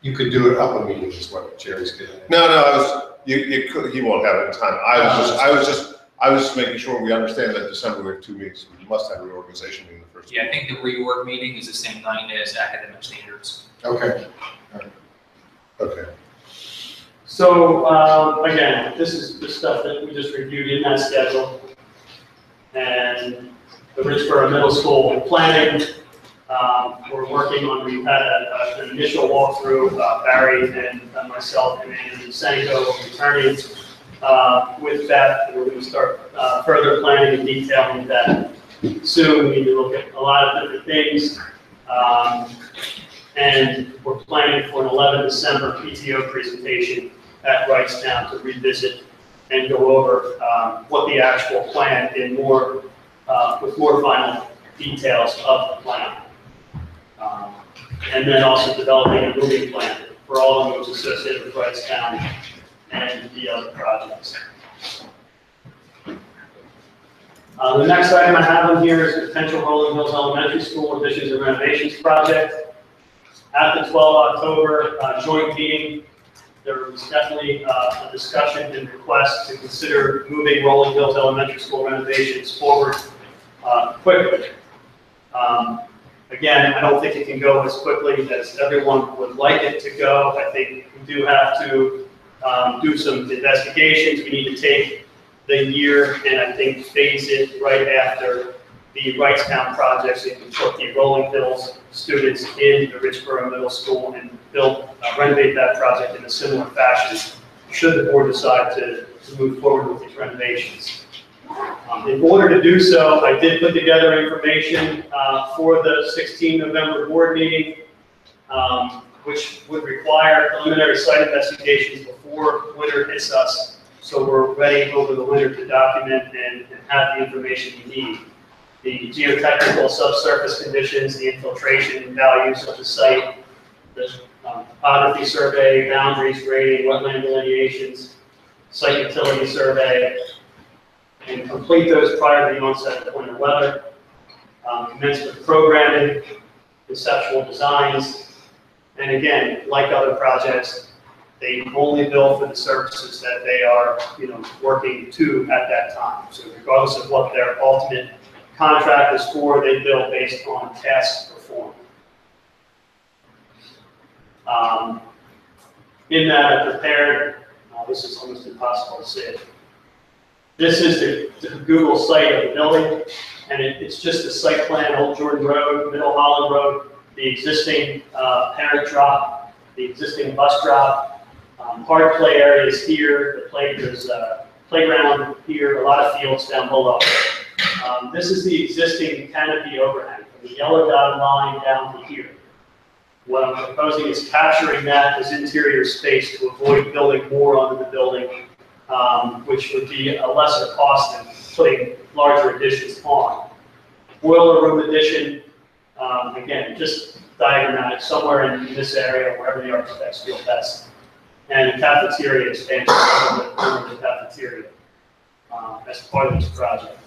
You could do it up a meeting is what Jerry's getting at. No, you could, he won't have it in time. I was just making sure we understand that December we have 2 meetings. We must have a reorganization meeting the first. Yeah, I think the reorg meeting is the same night as academic standards. Okay. Okay. So, again, this is the stuff that we just reviewed in that schedule. And the Richboro Middle School planning, we're working on, we've had an initial walkthrough, Barry and myself and Andy Senko returning with that. And we're going to start further planning and detailing that soon. We need to look at a lot of different things. And we're planning for an 11 December PTO presentation at Wrightstown to revisit and go over what the actual plan in more, with more final details of the plan. And then also developing a moving plan for all the moves associated with Wrightstown and the other projects. The next item I have on here is potential Rolling Hills Elementary School additions and renovations project. At the 12 October joint meeting, there was definitely a discussion and request to consider moving Rolling Hills Elementary School renovations forward quickly. Again, I don't think it can go as quickly as everyone would like it to go. I think we do have to do some investigations. We need to take the year and I think phase it right after the Wrightstown project, so you can put the Rolling Hills students in the Richboro Middle School and renovate that project in a similar fashion, should the board decide to to move forward with these renovations. In order to do so, I did put together information for the 16 November board meeting, which would require preliminary site investigations before winter hits us, so we're ready over the winter to document and have the information we need. The geotechnical subsurface conditions, the infiltration values of the site, the topography survey, boundaries, grading, wetland delineations, site utility survey, and complete those prior to the onset of winter weather. Commence with programming, conceptual designs, and again, like other projects, they only bill for the services that they are, working to at that time. So regardless of what their ultimate contract is for, they bill based on tasks performed. In that I prepared, this is almost impossible to see. This is the Google site of the building, and it's just a site plan, Old Jordan Road, Middle Holland Road, the existing parent drop, the existing bus drop, hard play areas here, there's a playground here, a lot of fields down below. This is the existing canopy overhang from the yellow dotted line down to here. What I'm proposing is capturing that as interior space to avoid building more onto the building, which would be a lesser cost than putting larger additions on. Boiler room addition, again, just diagrammatic, somewhere in this area, wherever the architects feel best. And cafeteria expansion of the cafeteria as part of this project.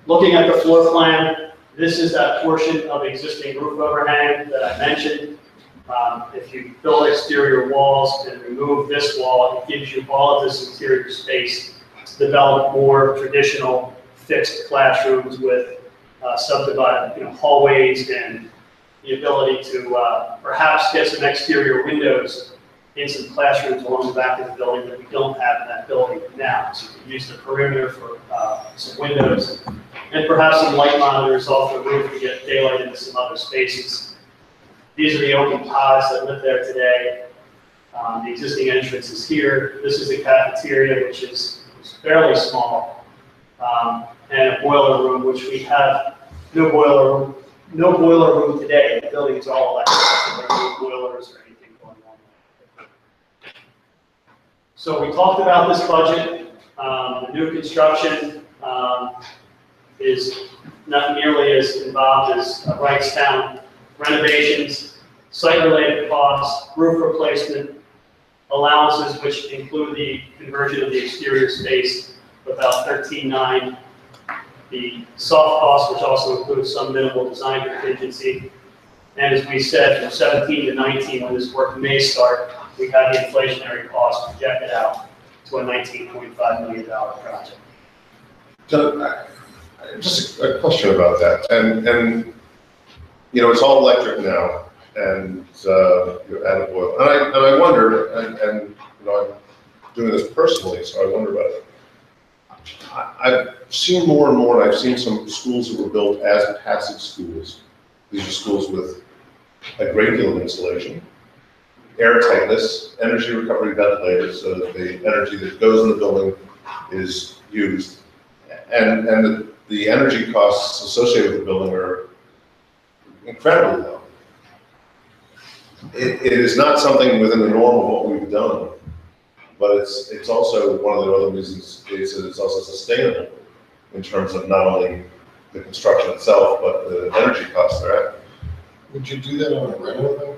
Looking at the floor plan, this is that portion of existing roof overhang that I mentioned. If you build exterior walls and remove this wall, it gives you all of this interior space to develop more traditional fixed classrooms with subdivided hallways and the ability to perhaps get some exterior windows in some classrooms along the back of the building that we don't have in that building now. So you can use the perimeter for some windows and perhaps some light monitors off the roof to get daylight into some other spaces. These are the open pods that live there today. The existing entrance is here. This is the cafeteria, which is fairly small, and a boiler room, which we have no boiler room today. The building is all electric, so there are no boilers or anything going on. So we talked about this budget. The new construction is not nearly as involved as Wrightstown. Renovations, site-related costs, roof replacement, allowances, which include the conversion of the exterior space, about $13,900. The soft costs, which also includes some minimal design contingency. And as we said, from 17 to 19, when this work may start, we have the inflationary cost projected out to a $19.5 million project. So, just a question about that, and it's all electric now, and you're at a boil, and I wonder, and I'm doing this personally, so I wonder about it. I've seen more and more, and I've seen some schools that were built as passive schools. These are schools with a great deal of insulation, air tightness, energy recovery ventilators, so that the energy that goes in the building is used, and the energy costs associated with the building are incredibly low. It is not something within the norm of what we've done, but it's also one of the other reasons is that it's also sustainable in terms of not only the construction itself, but the energy costs they're at. Would you do that on a rental though?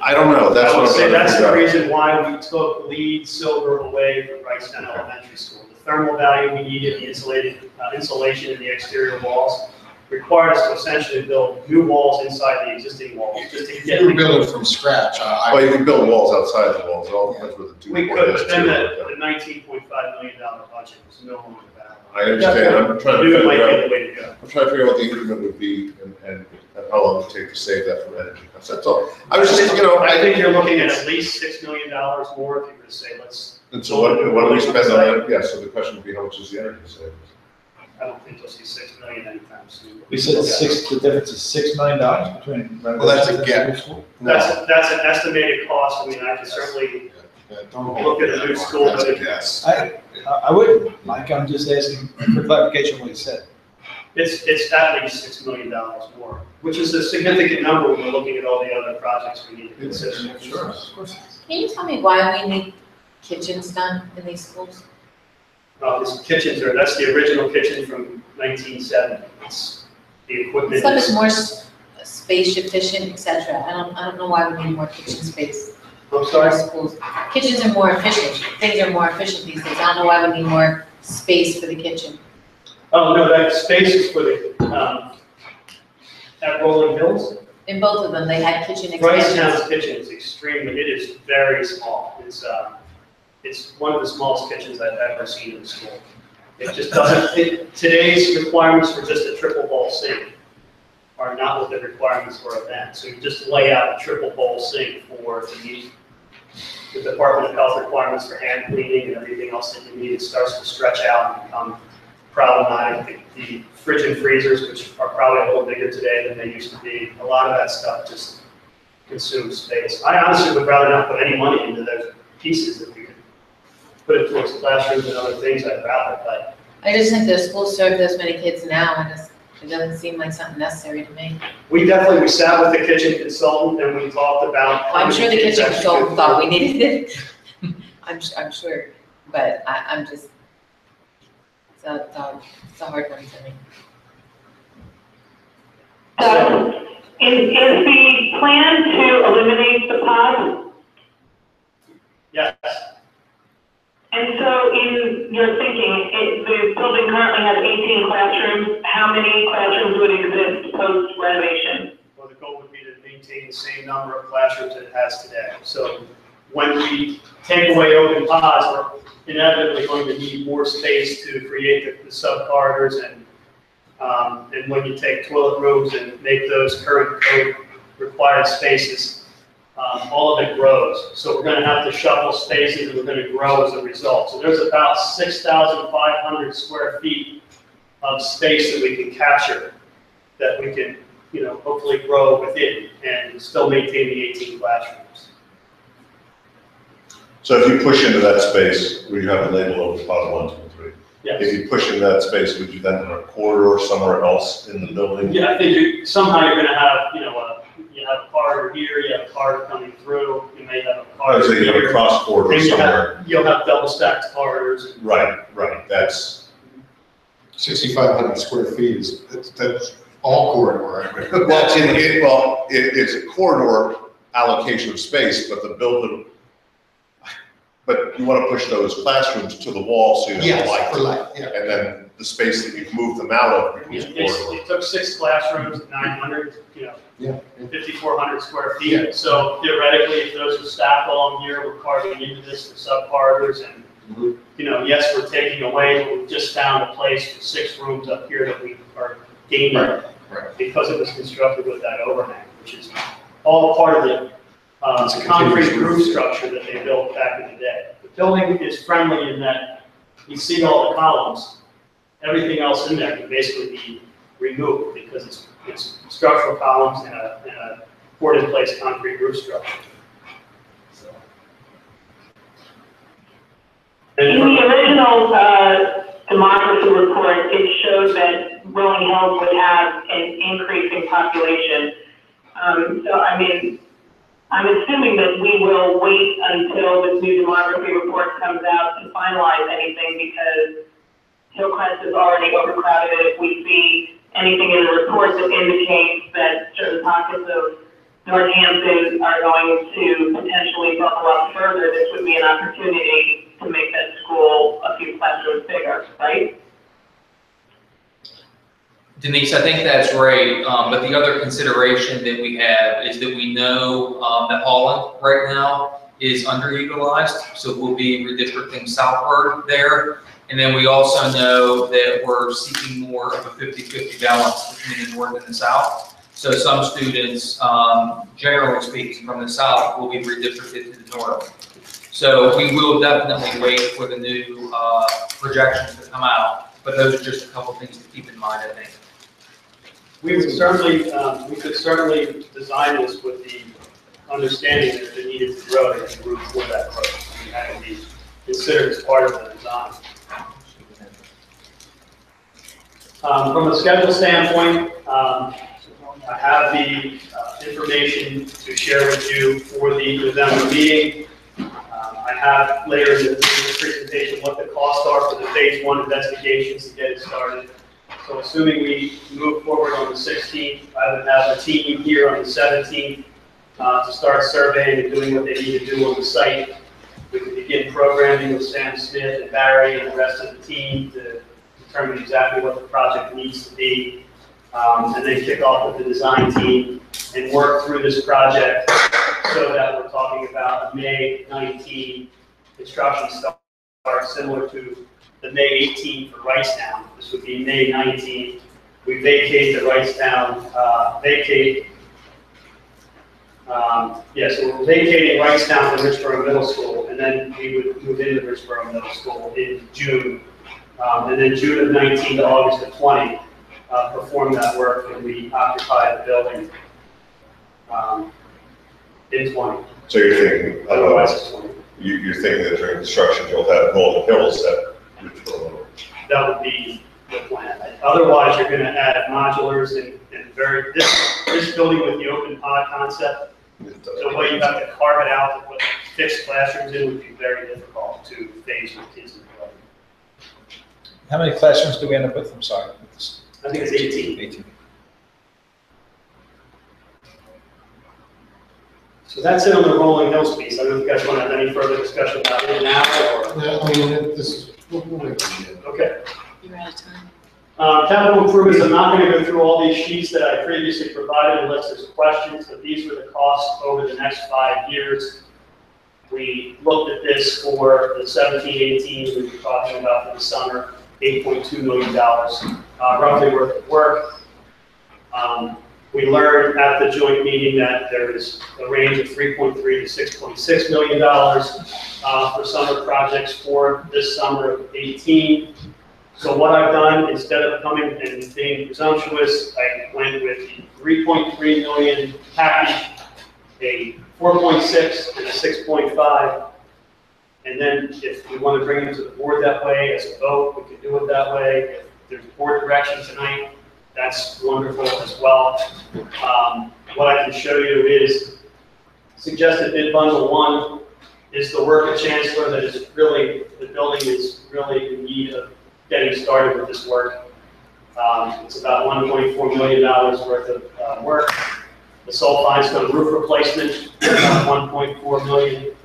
I don't know. That's what I'm trying to that's figure the out. reason why we took lead silver away from Wrightstown Elementary School. The thermal value we needed, the insulation in the exterior walls, required us to essentially build new walls inside the existing walls, just to get. If you were building from scratch, Well, you can build walls outside the walls. It all depends where the two. We could, but then the $19.5 million budget was no longer valid. I understand. I'm trying to It might be figure out. the way to go. I'm trying to figure out what the increment would be and how long it would take to save that from energy costs. That's all. I was just, I think you're looking at least $6 million more if you were to say, let's. And so what do we spend on that? Yeah, so the question would be, how much is the energy savings? I don't think you'll see $6 million anytime soon. We said the difference is $6 million between. Well, that's a renovations and gap. new school? That's an estimated cost. I mean, I can certainly look at a new school, but it- Yes. I wouldn't, Mike, I'm just asking for clarification on what he said. it's at least $6 million more, which is a significant number when we're looking at all the other projects we need to consider. Sure, of course. Can you tell me why we need kitchens done in these schools? These kitchens that's the original kitchen from 1970. It's the equipment. Stuff is more space efficient, et cetera. I don't know why we need more kitchen space I'm for our sorry? schools. Kitchens are more efficient, things are more efficient these days. I don't know why we need more space for the kitchen. Oh, no, that space is for the, at Rolling Hills. In both of them, they had kitchen Rice expansions. Town's kitchen is it is very small. It's one of the smallest kitchens I've ever seen in school. It just doesn't, today's requirements for just a triple bowl sink are not what the requirements were then. So you just lay out a triple bowl sink for the Department of Health requirements for hand cleaning and everything else that you need. It starts to stretch out and become problematic. The fridge and freezers, which are probably a little bigger today than they used to be, a lot of that stuff just consumes space. I honestly would rather not put any money into those pieces if we could put it towards classrooms and other things. I'd rather, but I just think the schools serve this many kids now, and it doesn't seem like something necessary to me. we sat with the kitchen consultant and we talked about. how I'm many sure the kids kitchen actually consultant could- thought we needed it. I'm sure, but I'm just, it's a hard one for me. Is the plan to eliminate the pods? Yes, And so in your thinking, the building currently has 18 classrooms. How many classrooms would exist post renovation? well, the goal would be to maintain the same number of classrooms that it has today. So when we take away open pods, we're inevitably going to need more space to create the sub-corridors and when you take toilet rooms and make those current code required spaces, all of it grows. So we're going to have to shuffle spaces and we're going to grow as a result. So there's about 6,500 square feet of space that we can capture that we can, hopefully grow within and still maintain the 18 classrooms. So if you push into that space, where you have a label over pod 1, 2, and 3, Yes. if you push into that space, would you then have a corridor somewhere else in the building? Yeah, I think somehow you're going to have, you have a corridor here, you have a corridor coming through, you may have a I would corridor say you have a here. cross corridor And somewhere. you'll have double stacked corridors. Right, that's, 6,500 square feet that's all corridor. well, it's a corridor allocation of space, but the building, but you want to push those classrooms to the wall so you have Yes, light. for light, yeah. And then the space that you've moved them out of becomes a corridor. It took 6 classrooms, 900, Yeah. 5,400 square Yeah. feet. So theoretically, if those are stacked along here, we're carving into this for sub-corridors and, yes, we're taking away, but we've just found a place for 6 rooms up here that we are gaining Right. because it was constructed with that overhang, which is all part of the It's a concrete continuous roof roof. structure that they built back in the day. The building is friendly in that you see all the columns, everything else in there can basically be removed because it's structural columns and a poured-in-place concrete roof structure. So. In the original demography report, it showed that Rolling Hills would have an increasing population. I'm assuming that we will wait until this new demography report comes out to finalize anything because Hillcrest is already overcrowded. If we see anything in the report that indicates that certain pockets of Northampton are going to potentially bubble up further, this would be an opportunity to make that school a few classrooms bigger, right? Denise, I think that's right, but the other consideration that we have is that we know that Holland right now is underutilized, so we'll be redistricting southward there. And then we also know that we're seeking more of a 50-50 balance between the north and the south. So some students, generally speaking, from the south will be redistricted to the north. So we will definitely wait for the new projections to come out, but those are just a couple things to keep in mind, I think. We could certainly design this with the understanding that it needed to grow to have room for that growth. and that can be considered as part of the design. From a schedule standpoint, I have the information to share with you for the November meeting. I have later in the presentation what the costs are for the phase 1 investigations to get it started. So assuming we move forward on the 16th, I would have a team here on the 17th to start surveying and doing what they need to do on the site. We can begin programming with Sam Smith and Barry and the rest of the team to determine exactly what the project needs to be, and then kick off with the design team and work through this project so that we're talking about a May 19 construction start, similar to the May 18 for Wrightstown. This would be May 19. We vacate the Wrightstown, so we're vacating Wrightstown from Richboro Middle School, and then we would move into Richboro Middle School in June. And then June of 19 to August of 20, perform that work, and we occupy the building in 20. So you're thinking, Otherwise, it's 20. you're thinking that during construction, you'll have Golden Hills that Richboro. That would be the plan. Otherwise, you're going to add modulars and this building with the open pod concept. The way you have to carve it out to put fixed classrooms in would be very difficult to phase with kids in the building. How many classrooms do we end up with? I'm sorry. I think it's 18. 18. So that's it on the Rolling Hills piece. I don't know if you guys want to have any further discussion about it now or. Yeah, I mean, this is, Okay. You're out of time. Capital improvements, I'm not going to go through all these sheets that I previously provided unless there's questions, but these were the costs over the next 5 years. We looked at this for the 17-18, we were talking about for the summer, $8.2 million, roughly worth of work. We learned at the joint meeting that there is a range of $3.3 to $6.6 million for summer projects for this summer of 18. So what I've done, instead of coming and being presumptuous, I went with the 3.3 million package, a 4.6 and a 6.5. And then if we want to bring it to the board that way as a vote, we can do it that way. If there's board direction tonight, that's wonderful as well. What I can show you is suggested bid bundle 1 is the work of Chancellor that is really, the building is really in need of getting started with this work. It's about $1.4 million worth of work. The Soul Finestone roof replacement, about $1.4 million.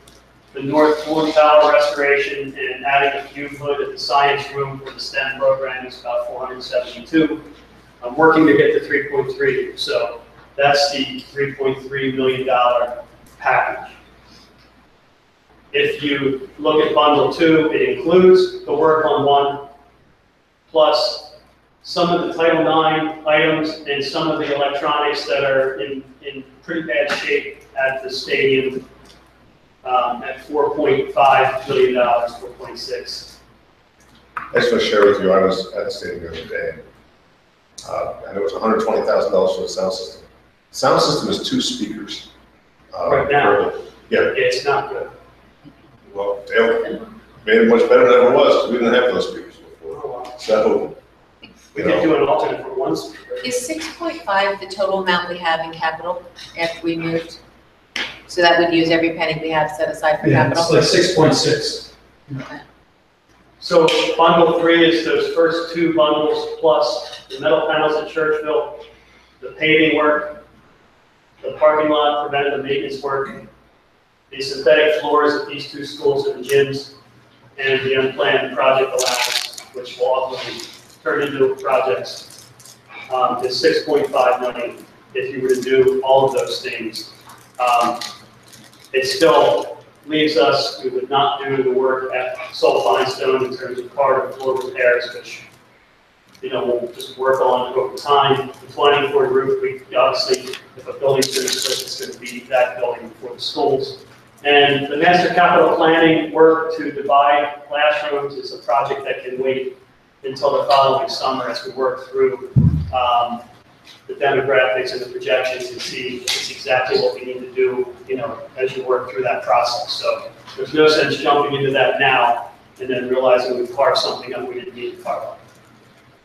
The North Cooling Tower restoration and adding a fume hood at the science room for the STEM program is about $472. I'm working to get to 3.3, so that's the $3.3 million package. If you look at bundle 2, it includes the work on 1, plus some of the Title IX items and some of the electronics that are in pretty bad shape at the stadium at $4.5 million, 4.6. I just want to share with you, I was at the stadium the other day, and it was $120,000 for the sound system. The sound system is 2 speakers. Right now. Yeah. It's not good. Well, they made it much better than it ever was, because we didn't have those speakers before. So, We could do an alternate for 1 speaker. Is 6.5 the total amount we have in capital after we moved? So that would use every penny we have set aside for Yeah, capital? it's like 6.6. Okay. So bundle 3 is those first 2 bundles plus the metal panels at Churchville, the paving work, the parking lot preventative maintenance work, the synthetic floors at these 2 schools and gyms, and the unplanned project allowance, which will ultimately turn into projects, is $6.5 million if you were to do all of those things. It still leaves us, we would not do the work at Soul Finestone in terms of corridor floor repairs, which, we'll just work on over time. The 24 roof, we obviously, if a building's going to slip, it's going to be that building before the schools. And the master capital planning work to divide classrooms is a project that can wait until the following summer as we work through the demographics and the projections and see if it's exactly what we need to do, as you work through that process. So there's no sense jumping into that now and then realizing we've carved something up we didn't need to carve up.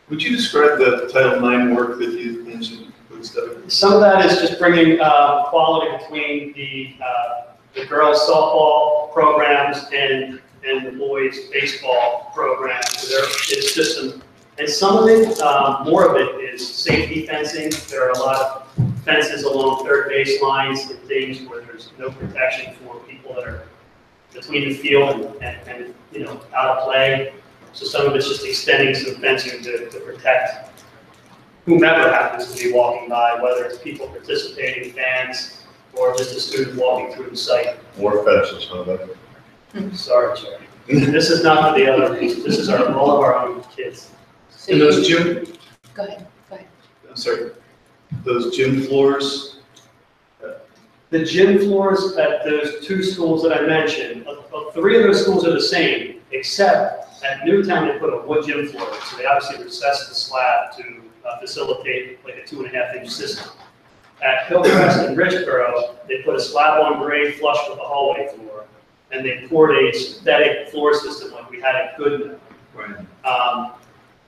Would you describe the Title IX work that you mentioned, please, Doug? Some of that is just bringing quality between the girls softball programs and the boys baseball programs. It's just and some of it, more of it is safety fencing. There are a lot of fences along third base lines and things where there's no protection for people that are between the field and out of play. So some of it's just extending some fencing to protect whomever happens to be walking by, whether it's people participating, fans, or just a student walking through the site. More fences, huh? Sorry, Jerry. This is not for the other reasons. This is all of our own kids. So And those you- gym, Go ahead. I'm sorry, those gym floors, The gym floors at those two schools that I mentioned, three of those schools are the same, except at Newtown, they put a wood gym floor. So they obviously recessed the slab to facilitate like a 2.5-inch system. At Hillcrest and Richboro, they put a slab on grade flush with the hallway floor, and they poured a synthetic floor system like we had at Goodman. right?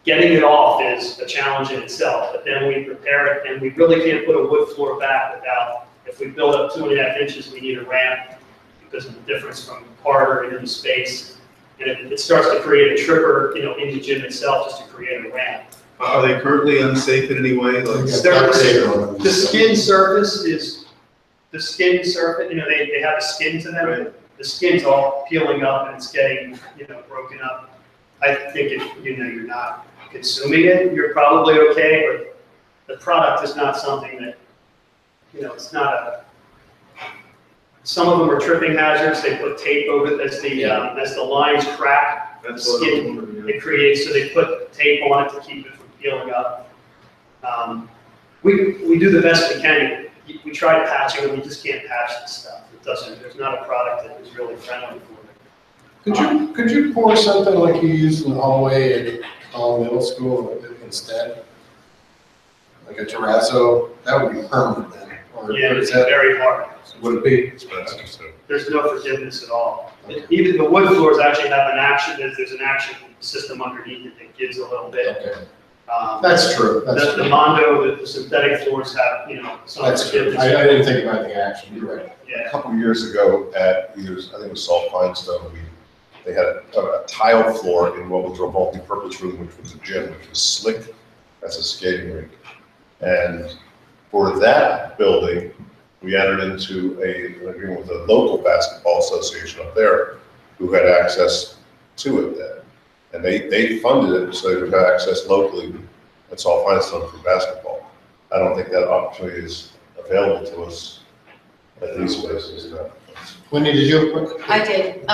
Getting it off is a challenge in itself, but then we prepare it, and we really can't put a wood floor back without, if we build up 2.5 inches, we need a ramp because of the difference from corridor and into space. And it starts to create a tripper, in the gym itself, just to create a ramp. Are they currently unsafe in any way? Like, The skin surface, they have a skin to them. Right. The skin's all peeling up and it's getting, broken up. I think if, you're not consuming it, you're probably okay, but the product is not something that, it's not some of them are tripping hazards. They put tape over it as the lines crack, the That's what skin, I'm wondering, it creates, so they put tape on it to keep it from peeling up. We do the best we can. We try to patch it, but we just can't patch this stuff. There's not a product that is really friendly for it. Could you pour something like you used in the hallway at Holland Middle School instead? Like a terrazzo, that would be permanent then? Or Yeah, is it's that, very hard. would it be? Expensive, so. There's no forgiveness at all. Even the wood floors actually have there's an action system underneath it that gives a little bit. Okay, Um, that's true, that's The true. Mondo, the synthetic floors have, some That's true. forgiveness. I didn't think about the action, you're right. A Yeah, couple of years ago at either, I think it was Salt Finestone, they had a tile floor in what was a multi-purpose room, which was a gym, which was slick as a skating rink. And for that building, we entered into an agreement with a local basketball association up there who had access to it then. And they funded it so they would have access locally at Salt Finestone for basketball. I don't think that opportunity is available to us at these places now. Wendy, did you have a quick? I did.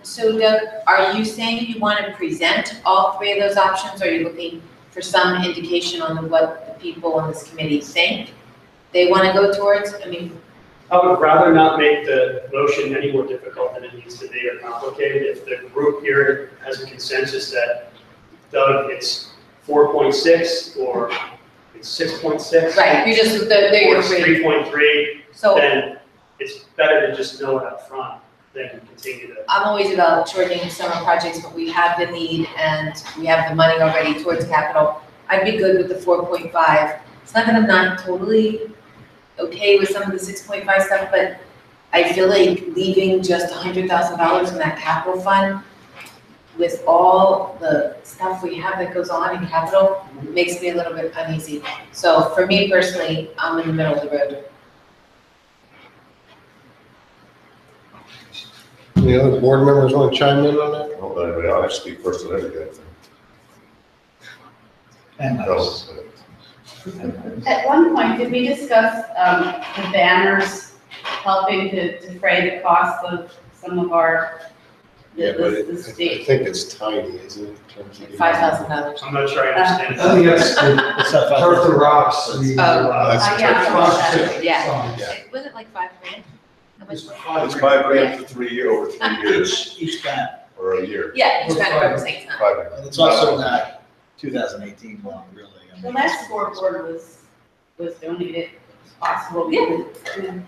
So Doug, are you saying you want to present all three of those options? Or are you looking for some indication on what the people on this committee think they want to go towards? I mean, I would rather not make the motion any more difficult than it needs to be or complicated. If the group here has a consensus that, Doug, it's 4.6 or it's 6.6. right, you just, they're Or your it's three. 3.3, So then it's better to just know it up front than continue to. I'm always about shortening summer projects, but we have the need and we have the money already towards capital. I'd be good with the 4.5. It's not that I'm not totally okay with some of the 6.5 stuff, but I feel like leaving just $100,000 in that capital fund with all the stuff we have that goes on in capital makes me a little bit uneasy. So for me personally, I'm in the middle of the road. Any other board members want to chime in on that? I don't know anybody, I'll speak first on everything. And At one point, did we discuss the banners helping to defray the cost of some of our, the I state? think it's tiny, isn't it? in terms of- $5,000. I'm not sure I understand. I think that's Turf the Rocks. Oh. That's the Yeah. turf. Yeah. Yeah. Was it like $5,000? How much? It's $5,000 for 3 years, over 3 years, Each time. or a year. Yeah, it's kind of at the same time. $5,000. And it's also not 2018 one, really. I The mean, last scoreboard was was donated, it's possible. Yeah.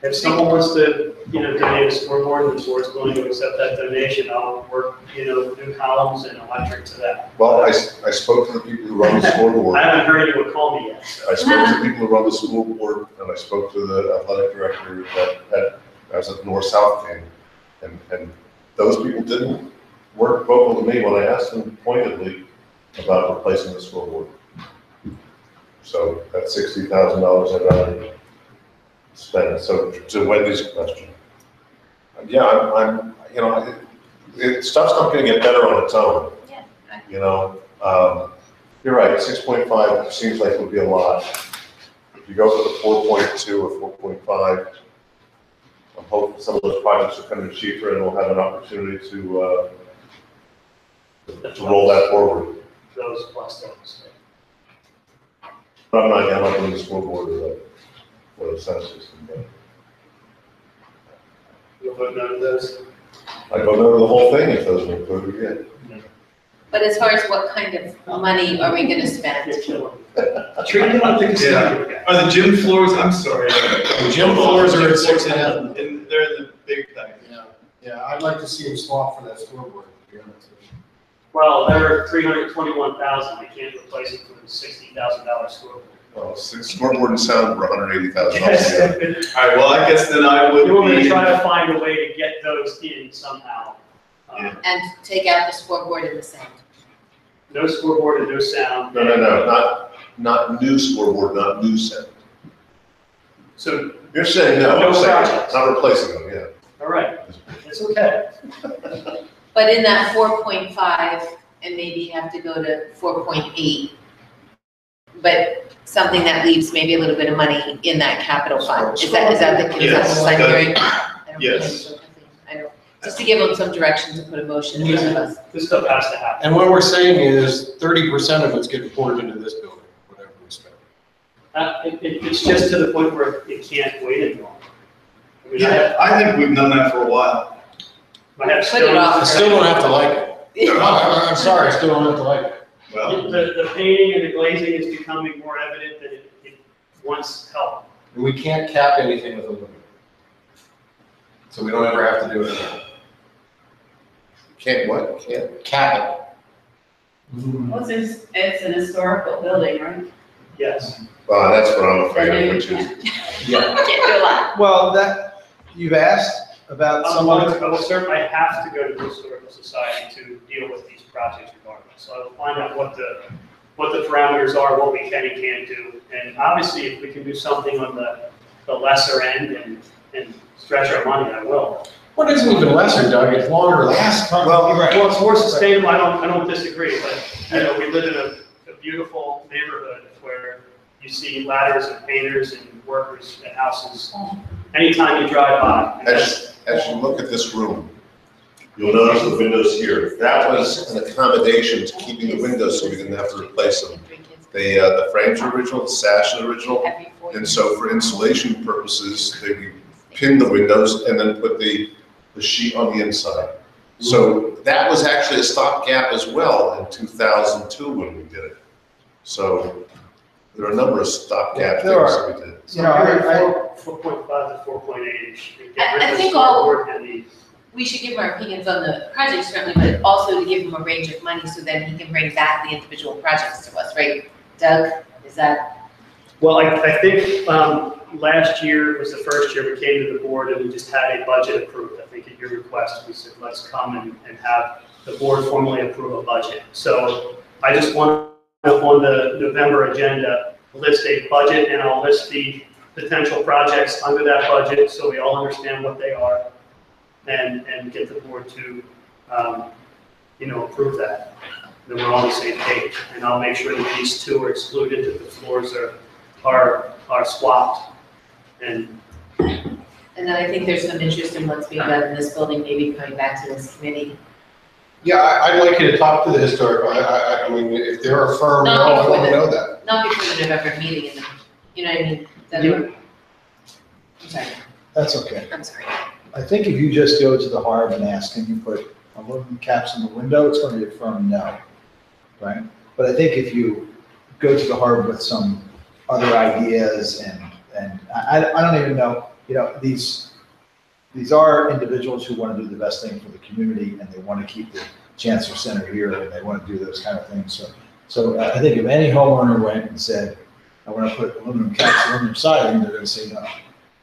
If someone wants to, donate a scoreboard and the board's willing to accept that donation, I'll work, new columns and electric to that. Well, I spoke to the people who run the scoreboard. I haven't heard anyone call me yet. I spoke to the people who run the school board, and I spoke to the athletic director that I was at the North-South game. And those people weren't vocal to me when I asked them pointedly about replacing the scoreboard. So that's $60,000 I'd rather spend. So to Wendy's question, yeah, I'm stuff's not gonna get better on its own. Yeah. You're right, 6.5 seems like it would be a lot. If you go for the 4.2 or 4.5, I'm hoping some of those projects are coming cheaper and we'll have an opportunity to roll that forward. Those plus those. But I'm not doing the school board or the sound system, but You'll vote no to those? I go over the whole thing if those are included, yeah. But as far as what kind of money are we gonna spend? Treat it like the custodian. Are the gym floors, I'm sorry. The gym floors are at 6.5. And they're in the big thing. Yeah, I'd like to see him swap for that scoreboard, to be honest with you. Well, they're $321,000, we can't replace it for the $60,000 scoreboard. Well, scoreboard and sound were $180,000. All right, well, I guess then I would You want me to be, try to find a way to get those in somehow? And take out the scoreboard and the sound. No scoreboard and no sound. No, not new scoreboard, not new sound. So, You're saying no, No I'm saying projects. not replacing them, yeah. all right, it's okay. But in that 4.5, and maybe you have to go to 4.8. But something that leaves maybe a little bit of money in that capital fund. Is that Yes. what I'm hearing? Yes. I don't, just to give them some direction to put a motion in front of us. This stuff has to happen. And what we're saying is 30% of it's getting poured into this building, whatever we spend. It's just to the point where it can't wait any longer. I mean, yeah, I think we've done that for a while. I have Put it off. I still don't have to like it. I'm sorry, I still don't have to like it. Well, The painting and the glazing is becoming more evident than it once helped. And we can't cap anything with aluminum. So we don't ever have to do it again. Can't what? Can't? Cap Well, it's an historical building, right? Yes. Well, that's what I'm afraid of, which is, it. Yeah. Can't do a lot. Well, you've asked about someone. I have to go to the Historical Society to deal with these projects regardless. So I'll find out what the parameters are, what we can and can't do. And obviously, if we can do something on the lesser end and stretch our money, I will. What isn't even lesser, Doug, it's longer last. Well, it's more sustainable, I don't disagree, but, we live in a beautiful neighborhood where you see ladders and painters and workers at houses anytime you drive by. And that's- as you look at this room, you'll notice the windows here. That was an accommodation to keeping the windows so we didn't have to replace them. The frames are original, the sash is original, and so for insulation purposes, they pinned the windows and then put the sheet on the inside. So that was actually a stopgap as well in 2002 when we did it. So there are a number of stopgap things There that we did. You know, I 4.5 to 4.8-ish. I think we should give our opinions on the projects certainly, but also to give him a range of money so that he can bring back the individual projects to us, right? Doug, is that? Well, I think last year was the first year we came to the board and we just had a budget approved. I think at your request, we said, let's come and have the board formally approve a budget. So I just want to, on the November agenda, list a budget and I'll list the potential projects under that budget so we all understand what they are and get the board to, approve that. Then we're on the same page. And I'll make sure that these two are excluded, that the floors are swapped. And And then I think there's some interest in what's being done in this building, maybe coming back to this committee. Yeah, I'd like you to talk to the historical, I mean, if they're a firm, no, I want to know that. Not before the November meeting, and you know what I mean? I'm sorry, That's okay. I'm sorry. I think if you just go to the Harb and ask, can you put aluminum caps in the window, it's going to be a firm no, right? But I think if you go to the Harb with some other ideas and I don't even know, these are individuals who want to do the best thing for the community and they want to keep the Chancellor Center here and they want to do those kind of things. So I think if any homeowner went and said, I want to put aluminum caps, aluminum siding, they're going to say no.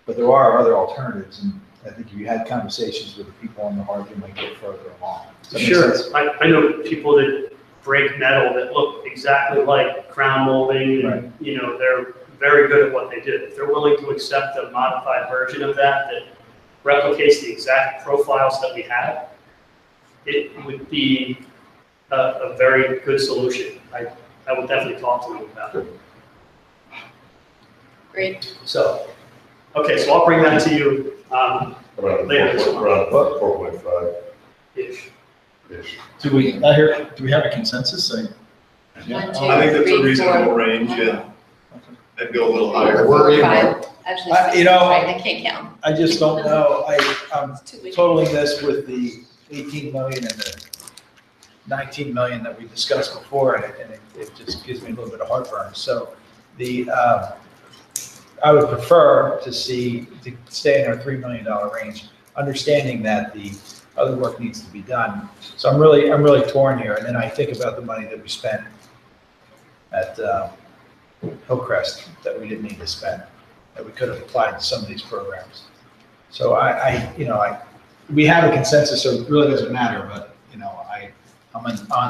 But there are other alternatives, and I think if you had conversations with the people on the heart, you might get further along. Does that make Sure, sense? I know people that break metal that look exactly like crown molding, and, they're very good at what they do. If they're willing to accept a modified version of that replicates the exact profiles that we have, it would be a very good solution. I would definitely talk to them about it. Great. So, okay, so I'll bring that to you later this month. Around 4.5 Ish. ish. Do we have a consensus? One, two, I think that's a three, reasonable four. range, and I'd go a little higher. We're even. Five. Actually, I can't count. I just don't know. I'm It's too late. totaling this with the 18 million and the 19 million that we discussed before, and it just gives me a little bit of heartburn. So I would prefer to stay in our $3 million range, understanding that the other work needs to be done. So I'm really torn here. And then I think about the money that we spent at Hillcrest that we didn't need to spend, that we could have applied to some of these programs. So we have a consensus, so it really doesn't matter, but I'm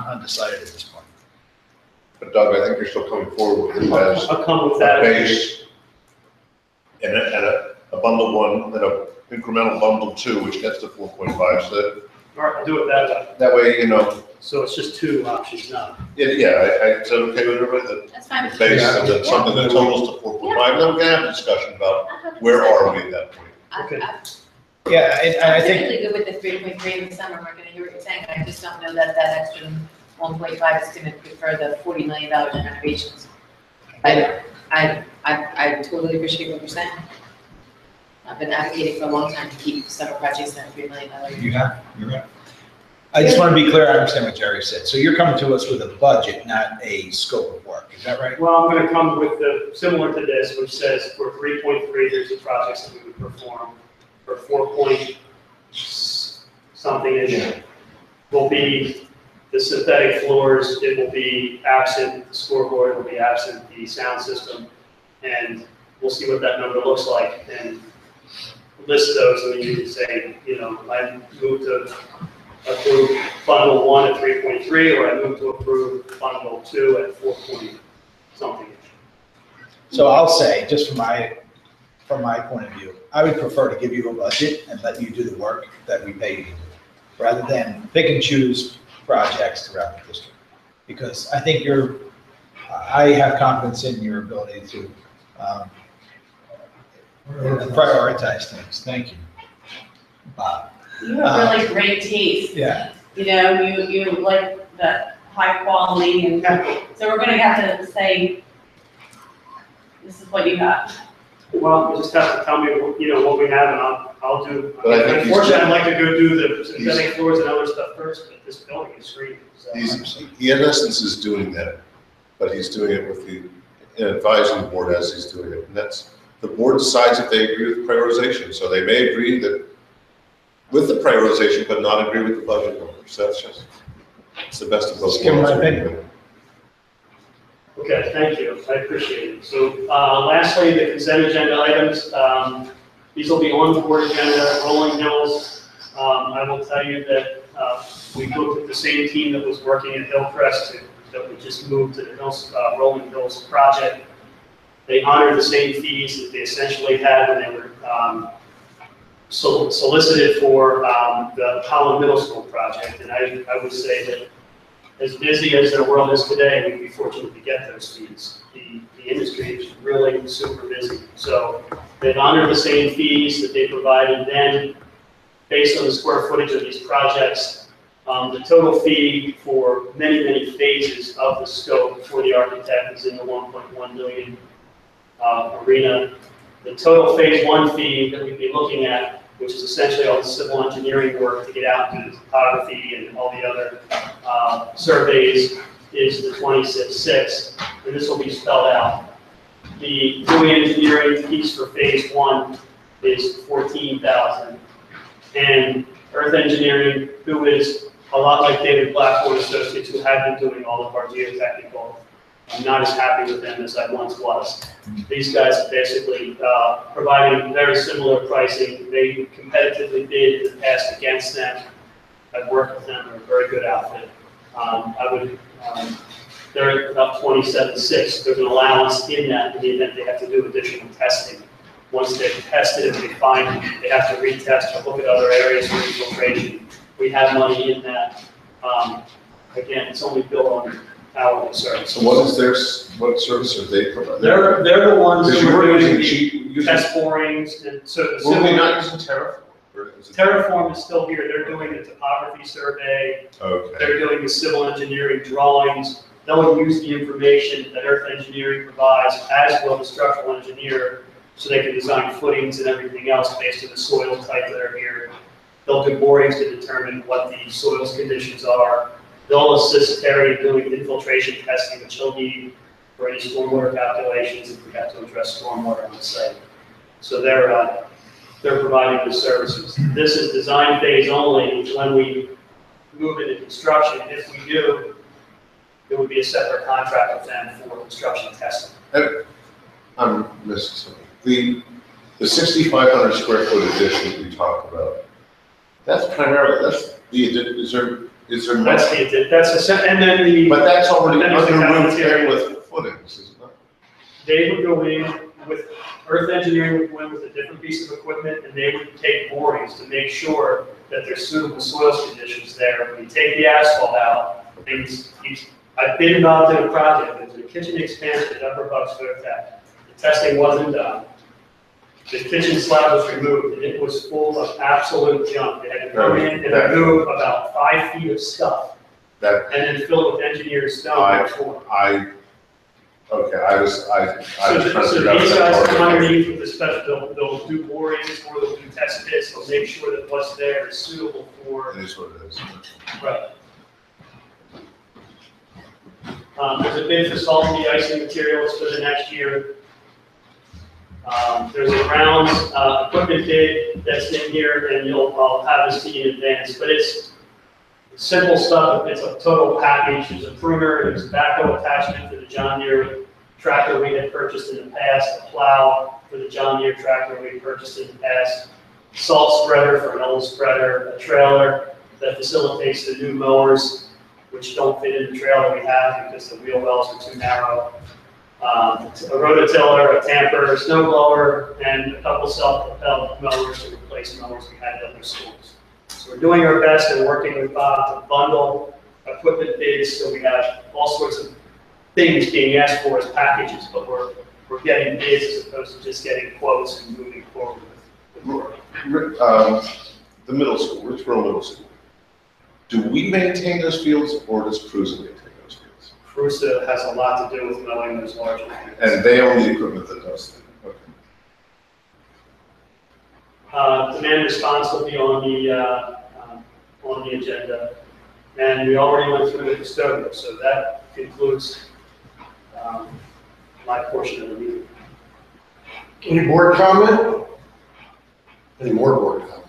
undecided at this point. But Doug, I think you're still coming forward with it as I'll come with a that. base and a bundle one, and a incremental bundle two, which gets to 4.5, so All right, I'll do it that way. that way, So it's just two options now. is that okay with everybody? The That's fine. base and then something that totals to 4.5, then we can have a discussion about where are we at that point. Okay. Yeah, and I I'm think, typically good with the 3.3 in the summer, we're gonna hear what you're saying, I just don't know that extra 1.5 is gonna prefer the $40 million in renovations. I totally appreciate what you're saying. I've been advocating for a long time to keep summer projects at $3 million. you're right. I just want to be clear, I understand what Jerry said. So you're coming to us with a budget, not a scope of work, is that right? Well, I'm gonna come with similar to this, which says for 3.3, here's the projects that we would perform. For 4 point something-ish will be the synthetic floors, it will be absent the scoreboard, it will be absent the sound system, and we'll see what that number looks like, and list those, and then you can say, I move to approve bundle 1 at 3.3, or I move to approve bundle 2 at 4 point something. So I'll say, just from my point of view, I would prefer to give you a budget and let you do the work that we pay you to do, rather than pick and choose projects throughout the district. Because I think I have confidence in your ability to prioritize things. Thank you, Bob. You have really great taste. Yeah. You like the high quality, and so we're gonna have to say, this is what you got. Well, you just have to tell me, what we have, and I'll do. But I think Unfortunately, I'd like to go do the synthetic floors and other stuff first, but this building is screaming, so. He in essence is doing that, but he's doing it with the advising board as he's doing it. And that's, the board decides if they agree with prioritization. So they may agree with the prioritization, but not agree with the budget numbers. That's just, it's the best of both Just give my worlds. opinion. Okay, thank you, I appreciate it. So lastly, the consent agenda items, these will be on the board agenda, Rolling Hills. I will tell you that we looked at the same team that was working at Hillcrest that we just moved to the Rolling Hills project. They honored the same fees that they essentially had when they were solicited for the Holland Middle School project. And I would say that as busy as their world is today, we'd be fortunate to get those fees. The industry is really super busy. So they've honored the same fees that they provided then based on the square footage of these projects. The total fee for many, many phases of the scope for the architect is in the 1.1 million arena. The total phase 1 fee that we'd be looking at, which is essentially all the civil engineering work to get out and do the topography and all the other surveys, is the 26.6, and this will be spelled out The Dewey Engineering piece for phase 1 is $14,000. And Earth Engineering, who is a lot like David Blackmore Associates, who have been doing all of our geotechnical, I'm not as happy with them as I once was. These guys are basically providing very similar pricing. They competitively bid in the past against them. I've worked with them, they're a very good outfit. They're about 27.6. There's an allowance in that in the event they have to do additional testing. Once they've tested and they find they have to retest or look at other areas for infiltration, we have money in that. Again, it's only built on hourly service. So what service are they providing? They're the ones Because who you are were doing using the test borings, and so the Were we civil, not using Terraform? Or is it- Terraform is still here. They're doing the topography survey. Okay. They're doing the civil engineering drawings. They'll use the information that Earth Engineering provides, as will the structural engineer, so they can design footings and everything else based on the soil type that are here. They'll do borings to determine what the soil's conditions are. They'll assist Terry in doing infiltration testing, which he'll need for any stormwater calculations if we have to address stormwater on the site. So they're providing the services. This is design phase only. When we move into construction, if we do, it would be a separate contract with them for construction testing. I'm missing something. The 6,500 square foot addition we talked about, that's primarily, is there That's and then the. But that's already then there's the under roof cafeteria. there with footings, isn't it? They would go in with, Earth Engineering would go in with a different piece of equipment, and they would take borings to make sure that there's suitable soil conditions there. When you take the asphalt out, I've been involved in a project, there's a kitchen expansion at Upper Bucks Food Tech. The testing wasn't done. The kitchen slab was removed, and it was full of absolute junk. They had to come in and remove about 5 feet of stuff, and then fill it with engineered stone before. So these guys come underneath with the special, they'll do borings or they'll do test pits, they'll make sure that what's there is suitable for. It is what it is. Right. There's a bid for salt and de-icing materials for the next year. There's a grounds equipment bid that's in here, and I'll have this to you in advance, but it's simple stuff. It's a total package. There's a pruner, there's a backhoe attachment for the John Deere tractor we had purchased in the past, a plow for the John Deere tractor we had purchased in the past, salt spreader for an old spreader, a trailer that facilitates the new mowers, which don't fit in the trailer we have because the wheel wells are too narrow. A rototiller, a tamper, a snow blower, and a couple self-propelled mowers to replace mowers we had at other schools. So we're doing our best and working with Bob to bundle equipment bids, so we have all sorts of things being asked for as packages, but we're getting bids as opposed to just getting quotes and moving forward with work. The middle school, Richboro Middle School. Do we maintain those fields, or does Cruiser maintain those fields? Cruiser has a lot to do with mowing those large areas. And they own the equipment that does that? Okay. Demand response will be on the agenda, and we already went through the custodial, so that concludes my portion of the meeting. Any board comment? Any more board comment?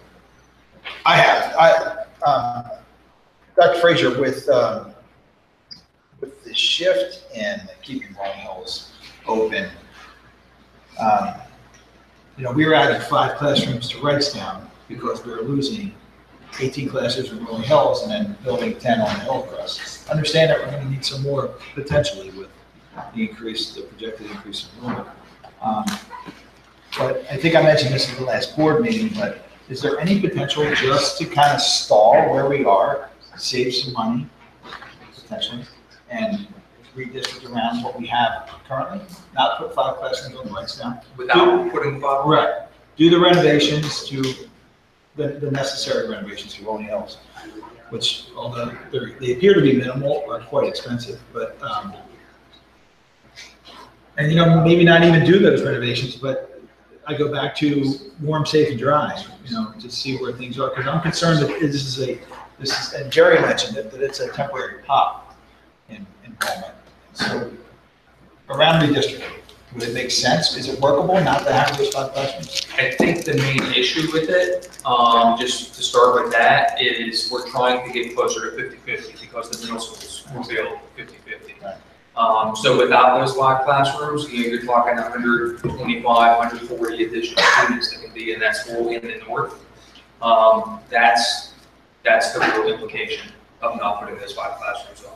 I have. Dr. Frazier, with the shift in keeping Rolling Hills open, we were adding 5 classrooms to Wrightstown because we were losing 18 classes in Rolling Hills and then building 10 on the Hillcrest. Understand that we're going to need some more potentially with the projected increase in enrollment. But I think I mentioned this in the last board meeting, but is there any potential just to kind of stall where we are, save some money, potentially, and redistrict around what we have currently? Not put 5 classrooms on Wrightstown. Without putting 5? Right. Do the renovations to, the necessary renovations to Rolling Hills, which, although they appear to be minimal, are quite expensive, but, and maybe not even do those renovations, but I go back to warm, safe, and dry, to see where things are, because I'm concerned that this is, and Jerry mentioned it, that it's a temporary pop in enrollment. So, around redistricting. Would it make sense? Is it workable not to have those 5 classrooms? I think the main issue with it, just to start with that, is we're trying to get closer to 50-50 because the middle schools will feel 50-50. Right. So without those 5 classrooms, you're talking 125, 140 additional students that can be in that school in the north. That's the real implication of not putting those 5 classrooms on.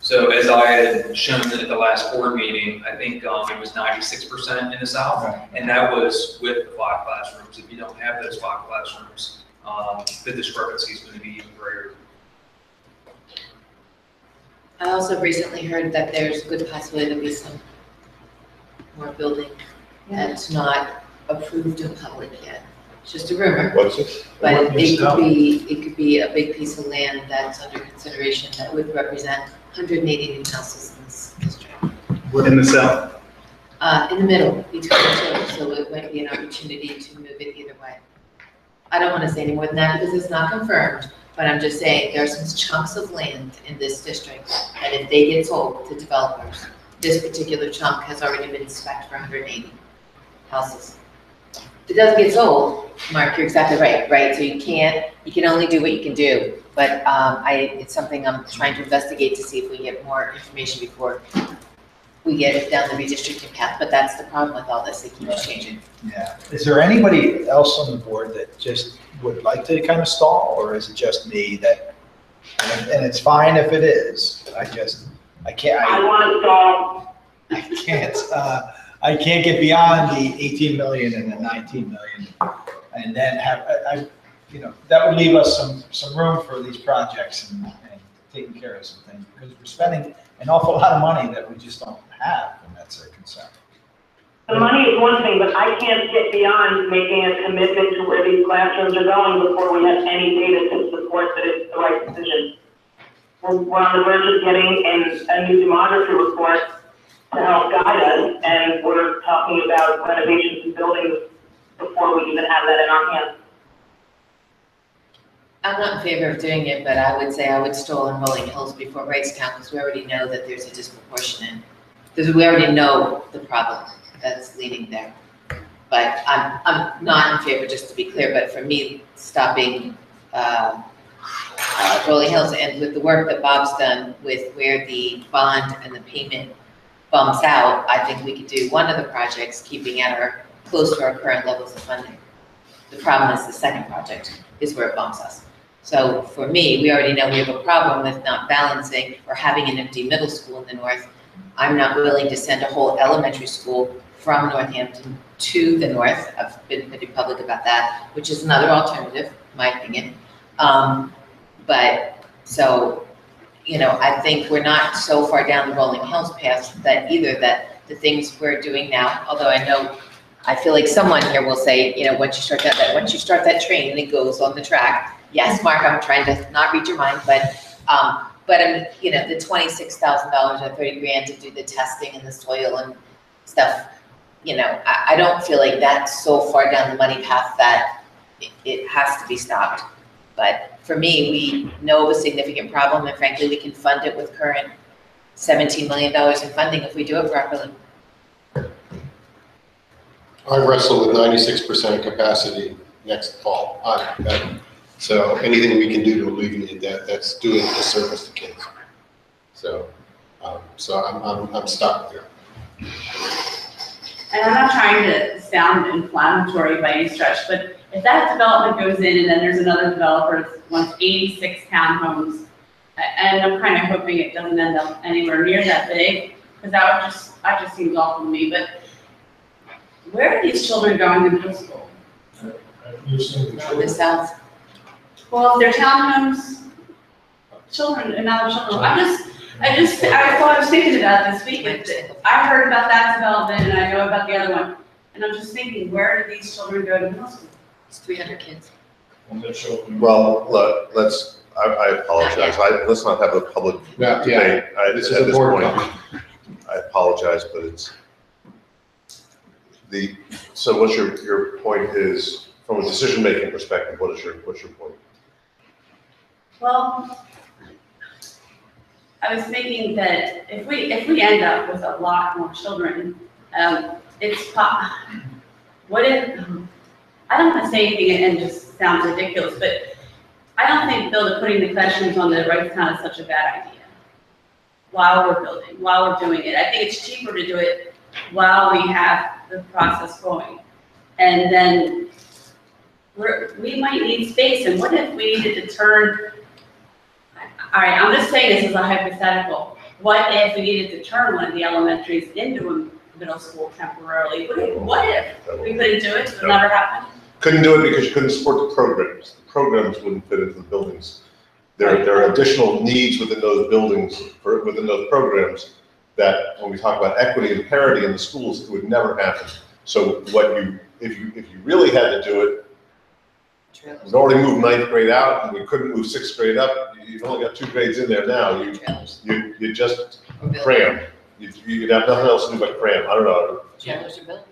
So as I had shown at the last board meeting, I think it was 96% in the south, Right. and that was with the 5 classrooms. If you don't have those 5 classrooms, the discrepancy is going to be even greater. I also recently heard that there's a good possibility there'll be some more building that's not approved in public yet. It's just a rumor, What's it? but What needs to it could be a big piece of land that's under consideration that would represent 180 new houses in this district. In the south. In the middle, between the two, so it might be an opportunity to move it either way. I don't want to say any more than that because it's not confirmed, but I'm just saying there are some chunks of land in this district, and if they get sold to developers, this particular chunk has already been spec'd for 180 houses. If it doesn't get sold, Mark, you're exactly right? So you can only do what you can do, but it's something I'm trying to investigate to see if we get more information before we get it down the redistricting path, but that's the problem with all this, it keeps changing. Yeah. Is there anybody else on the board that just would like to kind of stall, or is it just me that, and it's fine if it is, I can't, I want to stall. I can't get beyond the 18 million and the 19 million, and then that would leave us some room for these projects and taking care of some things, because we're spending an awful lot of money that we just don't have, and that's a concern. The money is one thing, but I can't get beyond making a commitment to where these classrooms are going before we have any data to support that it's the right decision. We're on the verge of getting a new demography report to help guide us, and we're talking about renovations and buildings before we even have that in our hands. I'm not in favor of doing it, but I would say I would stall on Rolling Hills before Wrightstown, because we already know that there's a disproportionate, because we already know the problem that's leading there. But I'm not in favor, just to be clear, but for me, stopping Rolling Hills, and with the work that Bob's done with where the bond and the payment bumps out, I think we could do one of the projects, keeping at close to our current levels of funding. The problem is the second project is where it bumps us. So for me, we already know we have a problem with not balancing or having an empty middle school in the north. I'm not willing to send a whole elementary school from Northampton to the north. I've been pretty public about that, which is another alternative, in my opinion. But so, I think we're not so far down the Rolling Hills path that either that the things we're doing now, although I feel like someone here will say, once you start that train and it goes on the track. Yes, Mark, I'm trying to not read your mind, but the $26,000 or $30,000 to do the testing and the soil and stuff, I don't feel like that's so far down the money path that it has to be stopped. But for me, we know of a significant problem, and frankly, we can fund it with current $17 million in funding if we do it properly. I wrestle with 96% capacity next fall. So anything we can do to alleviate that, that's doing a disservice to kids. So I'm stuck there. And I'm not trying to sound inflammatory by any stretch, but if that development goes in and then there's another developer that wants 86 townhomes, and I'm kind of hoping it doesn't end up anywhere near that big, because that just seems awful to me, but where are these children going to middle school? The south. Well, if they're townhomes, amount of children, I was thinking about this week, I heard about that development and I know about the other one. And I'm just thinking, where do these children go to middle school? It's 300 kids. Well, look, I apologize. Let's not have a public debate. This is at a this board point. comment. I apologize, but so what's your point is, from a decision-making perspective, what's your point? Well, I was thinking that if we end up with a lot more children, What if, I don't want to say anything and just sounds ridiculous, but I don't think putting the classrooms on the Wrightstown is such a bad idea. While we're building, while we're doing it. I think it's cheaper to do it while we have the process going. And then we might need space, and what if we needed to turn, all right, I'm just saying this as a hypothetical. What if we needed to turn one of the elementaries into a middle school temporarily? What if we couldn't do it? It would never happen? Couldn't do it because you couldn't support the programs. The programs wouldn't fit into the buildings. There are additional needs within those buildings, within those programs, that when we talk about equity and parity in the schools, it would never happen. So if you really had to do it, we've already moved 9th grade out, and we couldn't move 6th grade up. You've only got 2 grades in there now. You just cram. You'd have nothing else to do but cram. I don't know. Trailers are built.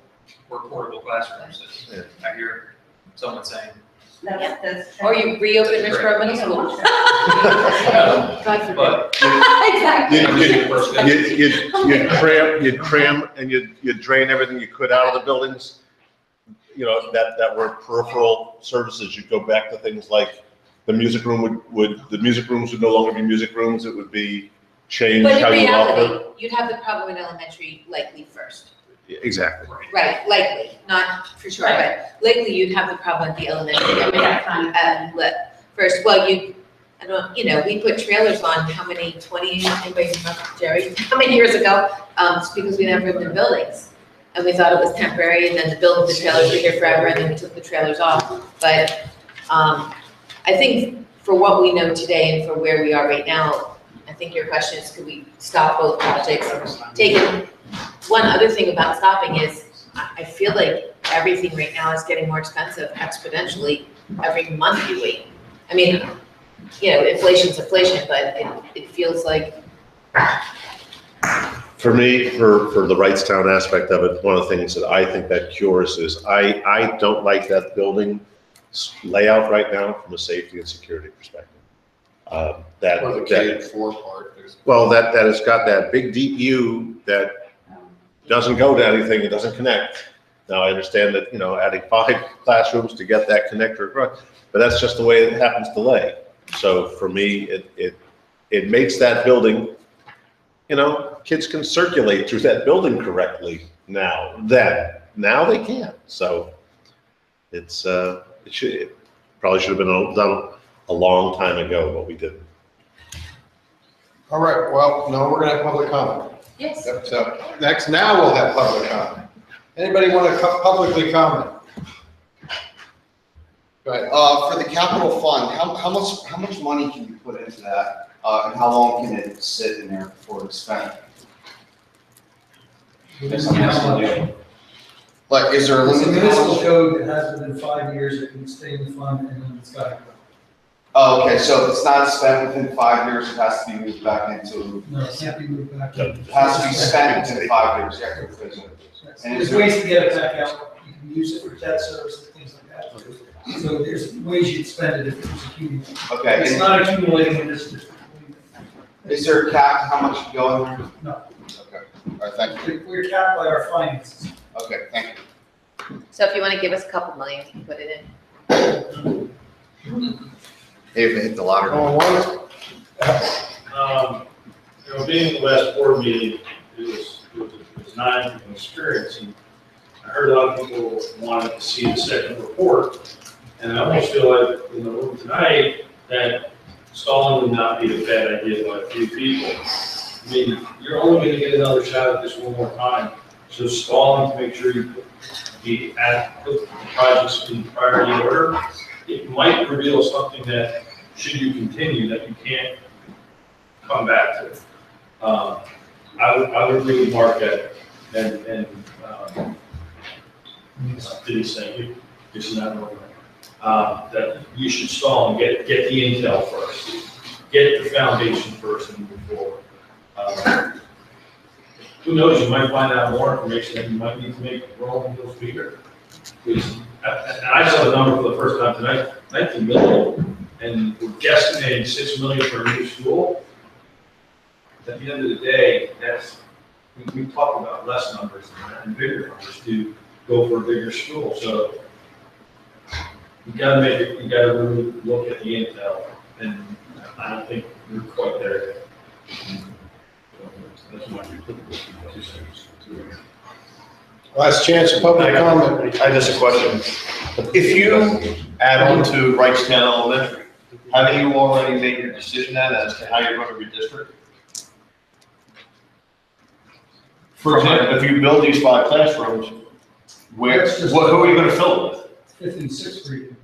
Or portable classrooms, as I hear someone saying. That's true. Or you reopen Richboro Middle School. God forbid. But Exactly. You'd cram and you'd drain everything you could out of the buildings. You know, that were peripheral services. You'd go back to things like the music room the music rooms would no longer be music rooms. It would be changed But in how you reality, offer. you'd have the problem in elementary likely first. Exactly. Right, likely, not for sure, but likely you'd have the problem at the elementary first. Well, we put trailers on how many, 20, anybody remember, Jerry? How many years ago? It's because we never lived in buildings. And we thought it was temporary, and then the trailers were here forever, and then we took the trailers off. But I think for what we know today and for where we are right now, I think your question is, could we stop both projects and take it? One other thing about stopping is, I feel like everything right now is getting more expensive exponentially every month you wait. I mean, inflation's inflation, but it feels like. For me, for the Wrightstown aspect of it, one of the things that I think that cures is I don't like that building layout right now from a safety and security perspective. That has got that big deep U that doesn't go to anything, it doesn't connect. Now I understand that, adding 5 classrooms to get that connector across, but that's just the way it happens to lay. So for me, it makes that building, kids can circulate through that building correctly now they can't. So it probably should have been done a long time ago, but we didn't. All right, well, no, we're gonna have public comment. Yes. So now we'll have public comment. Anybody want to publicly comment? Go ahead. For the capital fund, how much money can you put into that? And how long can it sit in there before it's spent? Like, is there a It's a limit? municipal code that has within 5 years, it can stay in the fund, and then it's got to go. Oh, okay, so if it's not spent within 5 years, it has to be moved back into, No, it can't be moved back. it has to be spent within 5 years. And is There's ways to get it back out. You can use it for debt service and things like that. So there's ways you'd spend it if it was accumulating. Okay. It's not accumulating in this district. Is there a cap to how much can go in there? No. Okay, all right, thank you. We're capped by our finances. Okay, thank you. So if you want to give us a couple million, you can put it in. If they hit the lottery. Being the last board meeting, it was not an experience, and I heard a lot of people wanted to see the second report, and I almost feel like in the room tonight that stalling would not be a bad idea by a few people. I mean, you're only going to get another shot at this one more time, so stalling to make sure you put the projects in priority order, it might reveal something that, should you continue, that you can't come back to. I would agree with Mark that, and did he say, it's not over. That you should stall and get the intel first, get the foundation first and move forward. Who knows, you might find out more information that you might need to make Rolling Hills bigger. And I saw the number for the first time tonight, 19 million, and we're guesstimating 6 million for a new school. At the end of the day, we talk about less numbers than that and bigger numbers to go for a bigger school, so you gotta make it, you gotta really look at the intel, and I don't think we're quite there yet. That's my 2 cents. Last chance of public comment. I just a question. If you add on to Wrightstown Elementary, haven't you already made your decision then as to how you're going to redistrict? For example, if you build these 5 classrooms, where, who are you going to fill it with? 5th and 6th grade.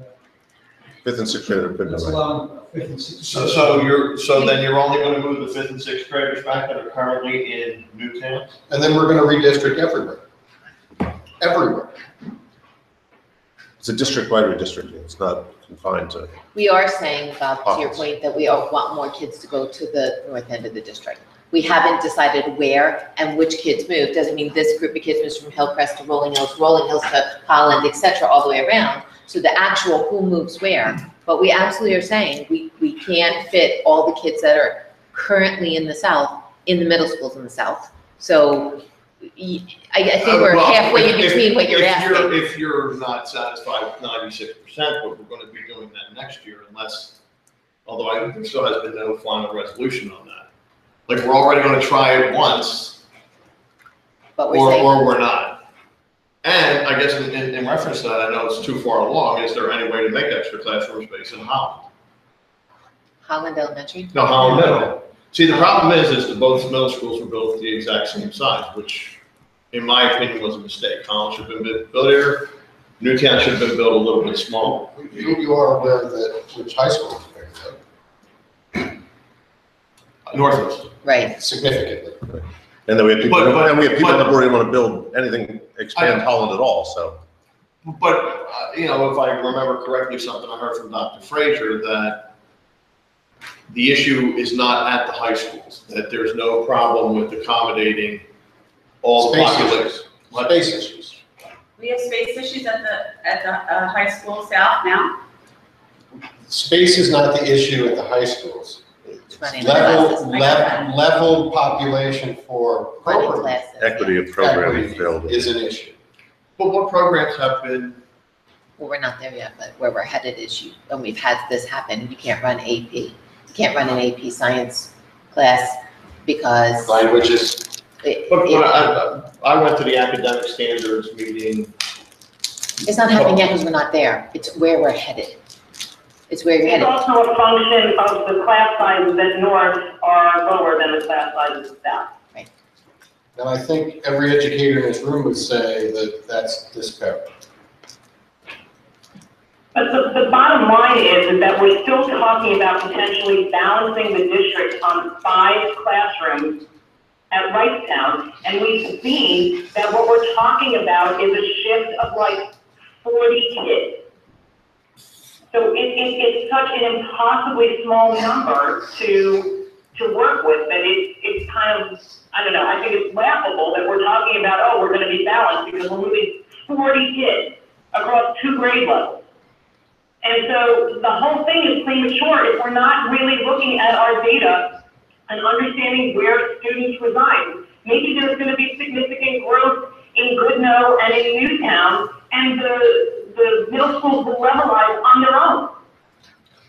5th and 6th grade have been That's right. allowing 5th and 6th. So then you're only going to move the 5th and 6th graders back that are currently in Newtown? And then we're gonna redistrict everywhere. Everywhere. It's a district-wide redistricting. It's not confined to. We are saying, Bob, to your Office. point, that we want more kids to go to the north end of the district. We haven't decided where and which kids move. Doesn't mean this group of kids moves from Hillcrest to Rolling Hills to Holland, et cetera, all the way around. So the actual who moves where, but we absolutely are saying we can't fit all the kids that are currently in the south, in the middle schools in the south. So I think we're Well, halfway in if- between what you're asking. If you're not satisfied with 96%, but we're going to be doing that next year unless, although there still has been no final resolution on that. Like, we're already going to try it once, But we're saying, or we're not. And I guess in reference to that, I know it's too far along, is there any way to make extra classroom space in Holland? Holland Elementary? No, Holland Middle. See, the problem is that both middle schools were built the exact same size, which in my opinion was a mistake. Holland should have been built here, Newtown should have been built a little bit smaller. You are aware that which high school is bigger, Northwest. Right. significantly. And then we have people, But- and we have people on the board who want to build anything, expand Holland at all, so. But, you know, if I remember correctly, something I heard from Dr. Frazier, that the issue is not at the high schools, that there's no problem with accommodating all the Space population. issues. Space issues. We have space issues at the high school south now. Space is not the issue at the high schools. Running classes. Level population for Running program classes. Equity of programming equity build. is an issue. But what programs have been, Well, we're not there yet, but where we're headed is and we've had this happen, you can't run AP. You can't run an AP science class because Languages, I went to the academic standards meeting. it's not happening yet because we're not there. It's where we're headed. It's where you're It's headed. also a function of the class sizes at north are lower than the class sizes at south. and I think every educator in this room would say that that's disparate. But the bottom line is that we're still talking about potentially balancing the district on 5 classrooms at Wrightstown. And we've seen that what we're talking about is a shift of like 40 kids. So it's such an impossibly small number to work with that it's kind of, I don't know, I think it's laughable that we're talking about, oh, we're gonna be balanced because we're moving 40 kids across 2 grade levels. And so the whole thing is premature if we're not really looking at our data and understanding where students reside. Maybe there's gonna be significant growth in Goodnoe and in Newtown, and the middle schools will levelize on their own.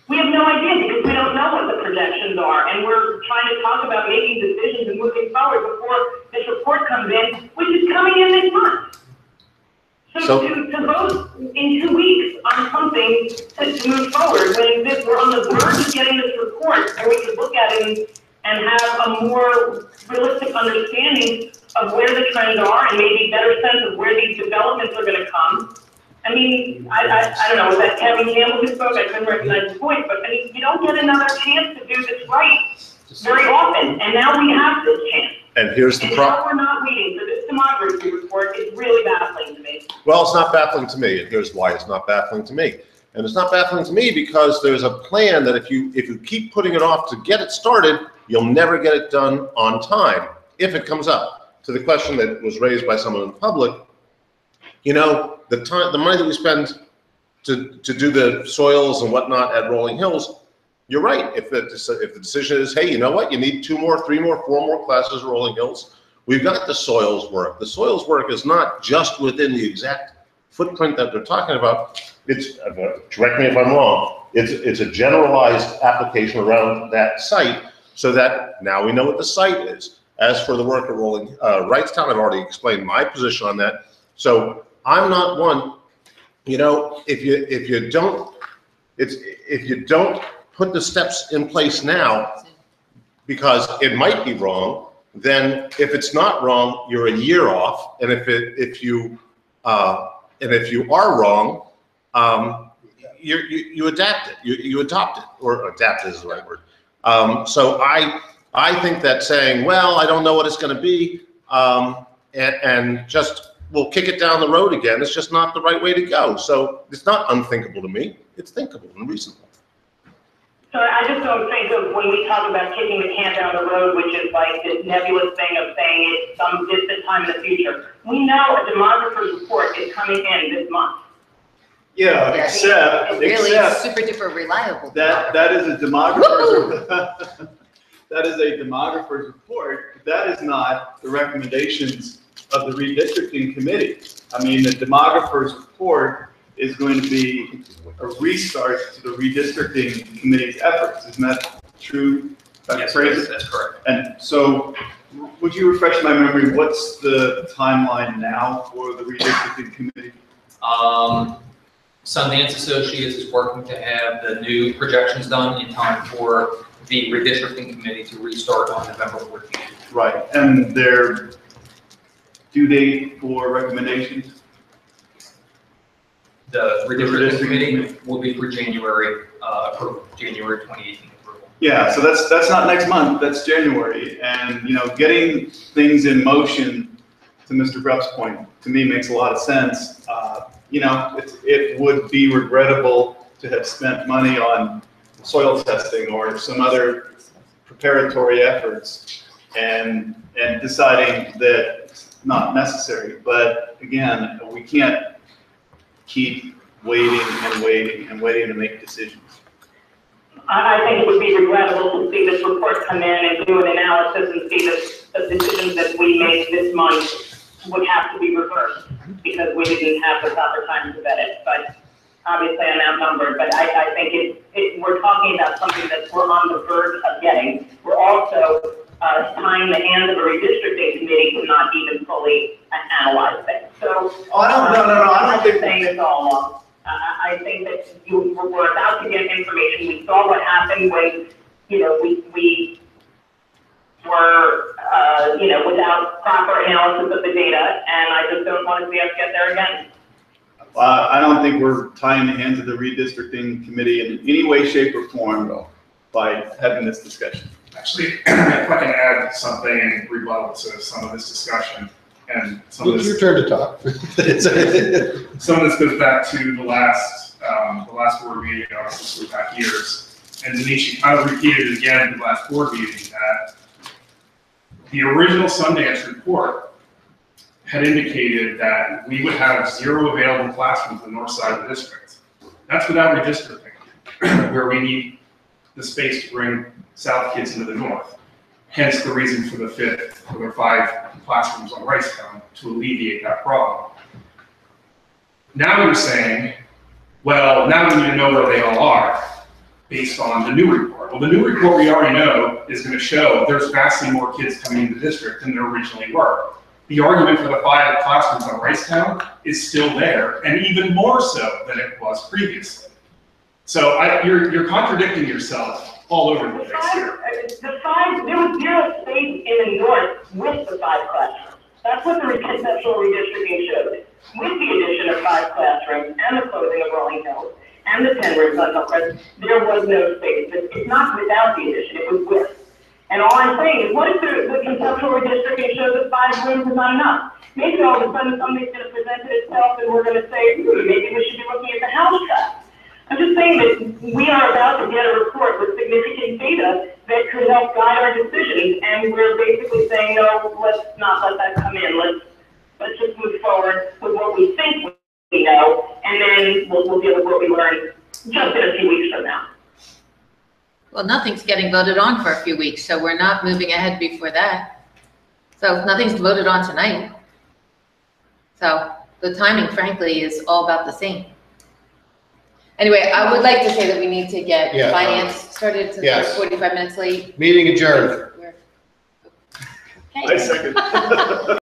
We have no idea because we don't know what the projections are, and we're trying to talk about making decisions and moving forward before this report comes in, which is coming in this month. So to vote in 2 weeks on something to move forward, when we're on the verge of getting this report, and we could look at it and have a more realistic understanding of where the trends are and maybe better sense of where these developments are gonna come. I mean, I don't know, was that Kevin Campbell who spoke? I couldn't recognize his voice, but I mean, you don't get another chance to do this right very often, and now we have this chance. And here's the And problem. now we're not waiting for this demography report. It's really baffling to me. Well, it's not baffling to me, and here's why it's not baffling to me. And it's not baffling to me because there's a plan that if you keep putting it off to get it started, you'll never get it done on time, if it comes up. To the question that was raised by someone in the public, you know, the money that we spend to do the soils and whatnot at Rolling Hills, you're right. If the decision is, hey, you know what, you need 2 more, 3 more, 4 more classes at Rolling Hills, We've got the soils work. The soils work is not just within the exact footprint that they're talking about. It's, correct me if I'm wrong, it's a generalized application around that site so that now we know what the site is. As for the work at Rolling Wrightstown, I've already explained my position on that. So I'm not one, you know, if you don't put the steps in place now, because it might be wrong, then if it's not wrong, you're a year off. And if you are wrong, you adapt it, you adopt it, or adapt is the right word. So I think that saying, well, I don't know what it's going to be, and just we'll kick it down the road again, it's just not the right way to go. So it's not unthinkable to me, it's thinkable and reasonable. So I just don't think of when we talk about kicking the can down the road, which is like this nebulous thing of saying it's some distant time in the future. We know a demographer's report is coming in this month. Yeah, except, It's really super duper reliable. that is a demographer's, that is a demographer's report. That is not the recommendations of the redistricting committee. I mean, the demographer's report is going to be a restart to the redistricting committee's efforts. Isn't that true? Yes, that's correct. And so, would you refresh my memory? What's the timeline now for the redistricting committee? Sundance Associates is working to have the new projections done in time for the redistricting committee to restart on November 14th. Right, and their due date for recommendations? The redistricting committee will be for January approval, January 2018 approval. Yeah, so that's not next month, that's January. And, you know, getting things in motion, to Mr. Bruff's point, to me makes a lot of sense. You know, it would be regrettable to have spent money on soil testing or some other preparatory efforts and deciding that it's not necessary. But again, we can't keep waiting and waiting and waiting to make decisions. I think it would be regrettable to see this report come in and do an analysis and see that the decisions that we made this month would have to be reversed because we didn't have the proper time to vet it. But obviously I'm outnumbered, but I think we're talking about something that we're on the verge of getting. We're also tying the hands of a redistricting committee to not even fully analyze things. So I don't think saying this all along. I think that we're about to get information. We saw what happened when, you know, we were, you know, without proper analysis of the data, and I just don't want to see us get there again. I don't think we're tying the hands of the redistricting committee in any way, shape, or form by having this discussion. Actually, if I can add something in rebuttal to some of this discussion, and some of this, it's your turn to talk. some of this goes back to the last board meeting, obviously back years, and Denise, you kind of repeated it again in the last board meeting that the original Sundance report had indicated that we would have 0 available classrooms on the north side of the district. That's without redistricting, where we need the space to bring south kids into the north. Hence the reason for the 5 classrooms on Wrightstown to alleviate that problem. Now you're saying, well, now we need to know where they all are based on the new report. Well, the new report we already know is going to show there's vastly more kids coming into the district than there originally were. The argument for the 5 classrooms on Wrightstown is still there, and even more so than it was previously. So you're contradicting yourself all over the place here. There was 0 space in the north with the 5 classrooms. That's what the conceptual redistricting showed. With the addition of 5 classrooms and the closing of Rolling Hills and the 10 rooms on Hillcrest, there was no space. It's not without the addition, it was with. And all I'm saying is, what if the conceptual redistricting shows that 5 rooms is not enough? Maybe all of a sudden something's going to present itself and we're going to say, maybe we should be looking at the house trap. I'm just saying that we are about to get a report with significant data that could help guide our decisions, and we're basically saying, no, let's not let that come in. Let's just move forward with what we think we know, and then we'll deal with what we learn just in a few weeks from now. Well, nothing's getting voted on for a few weeks, so we're not moving ahead before that. So nothing's voted on tonight. So the timing frankly is all about the same. Anyway, I would like to say that we need to get Yeah, finance started since we're yes. 45 minutes late. Meeting adjourned. Okay. I second.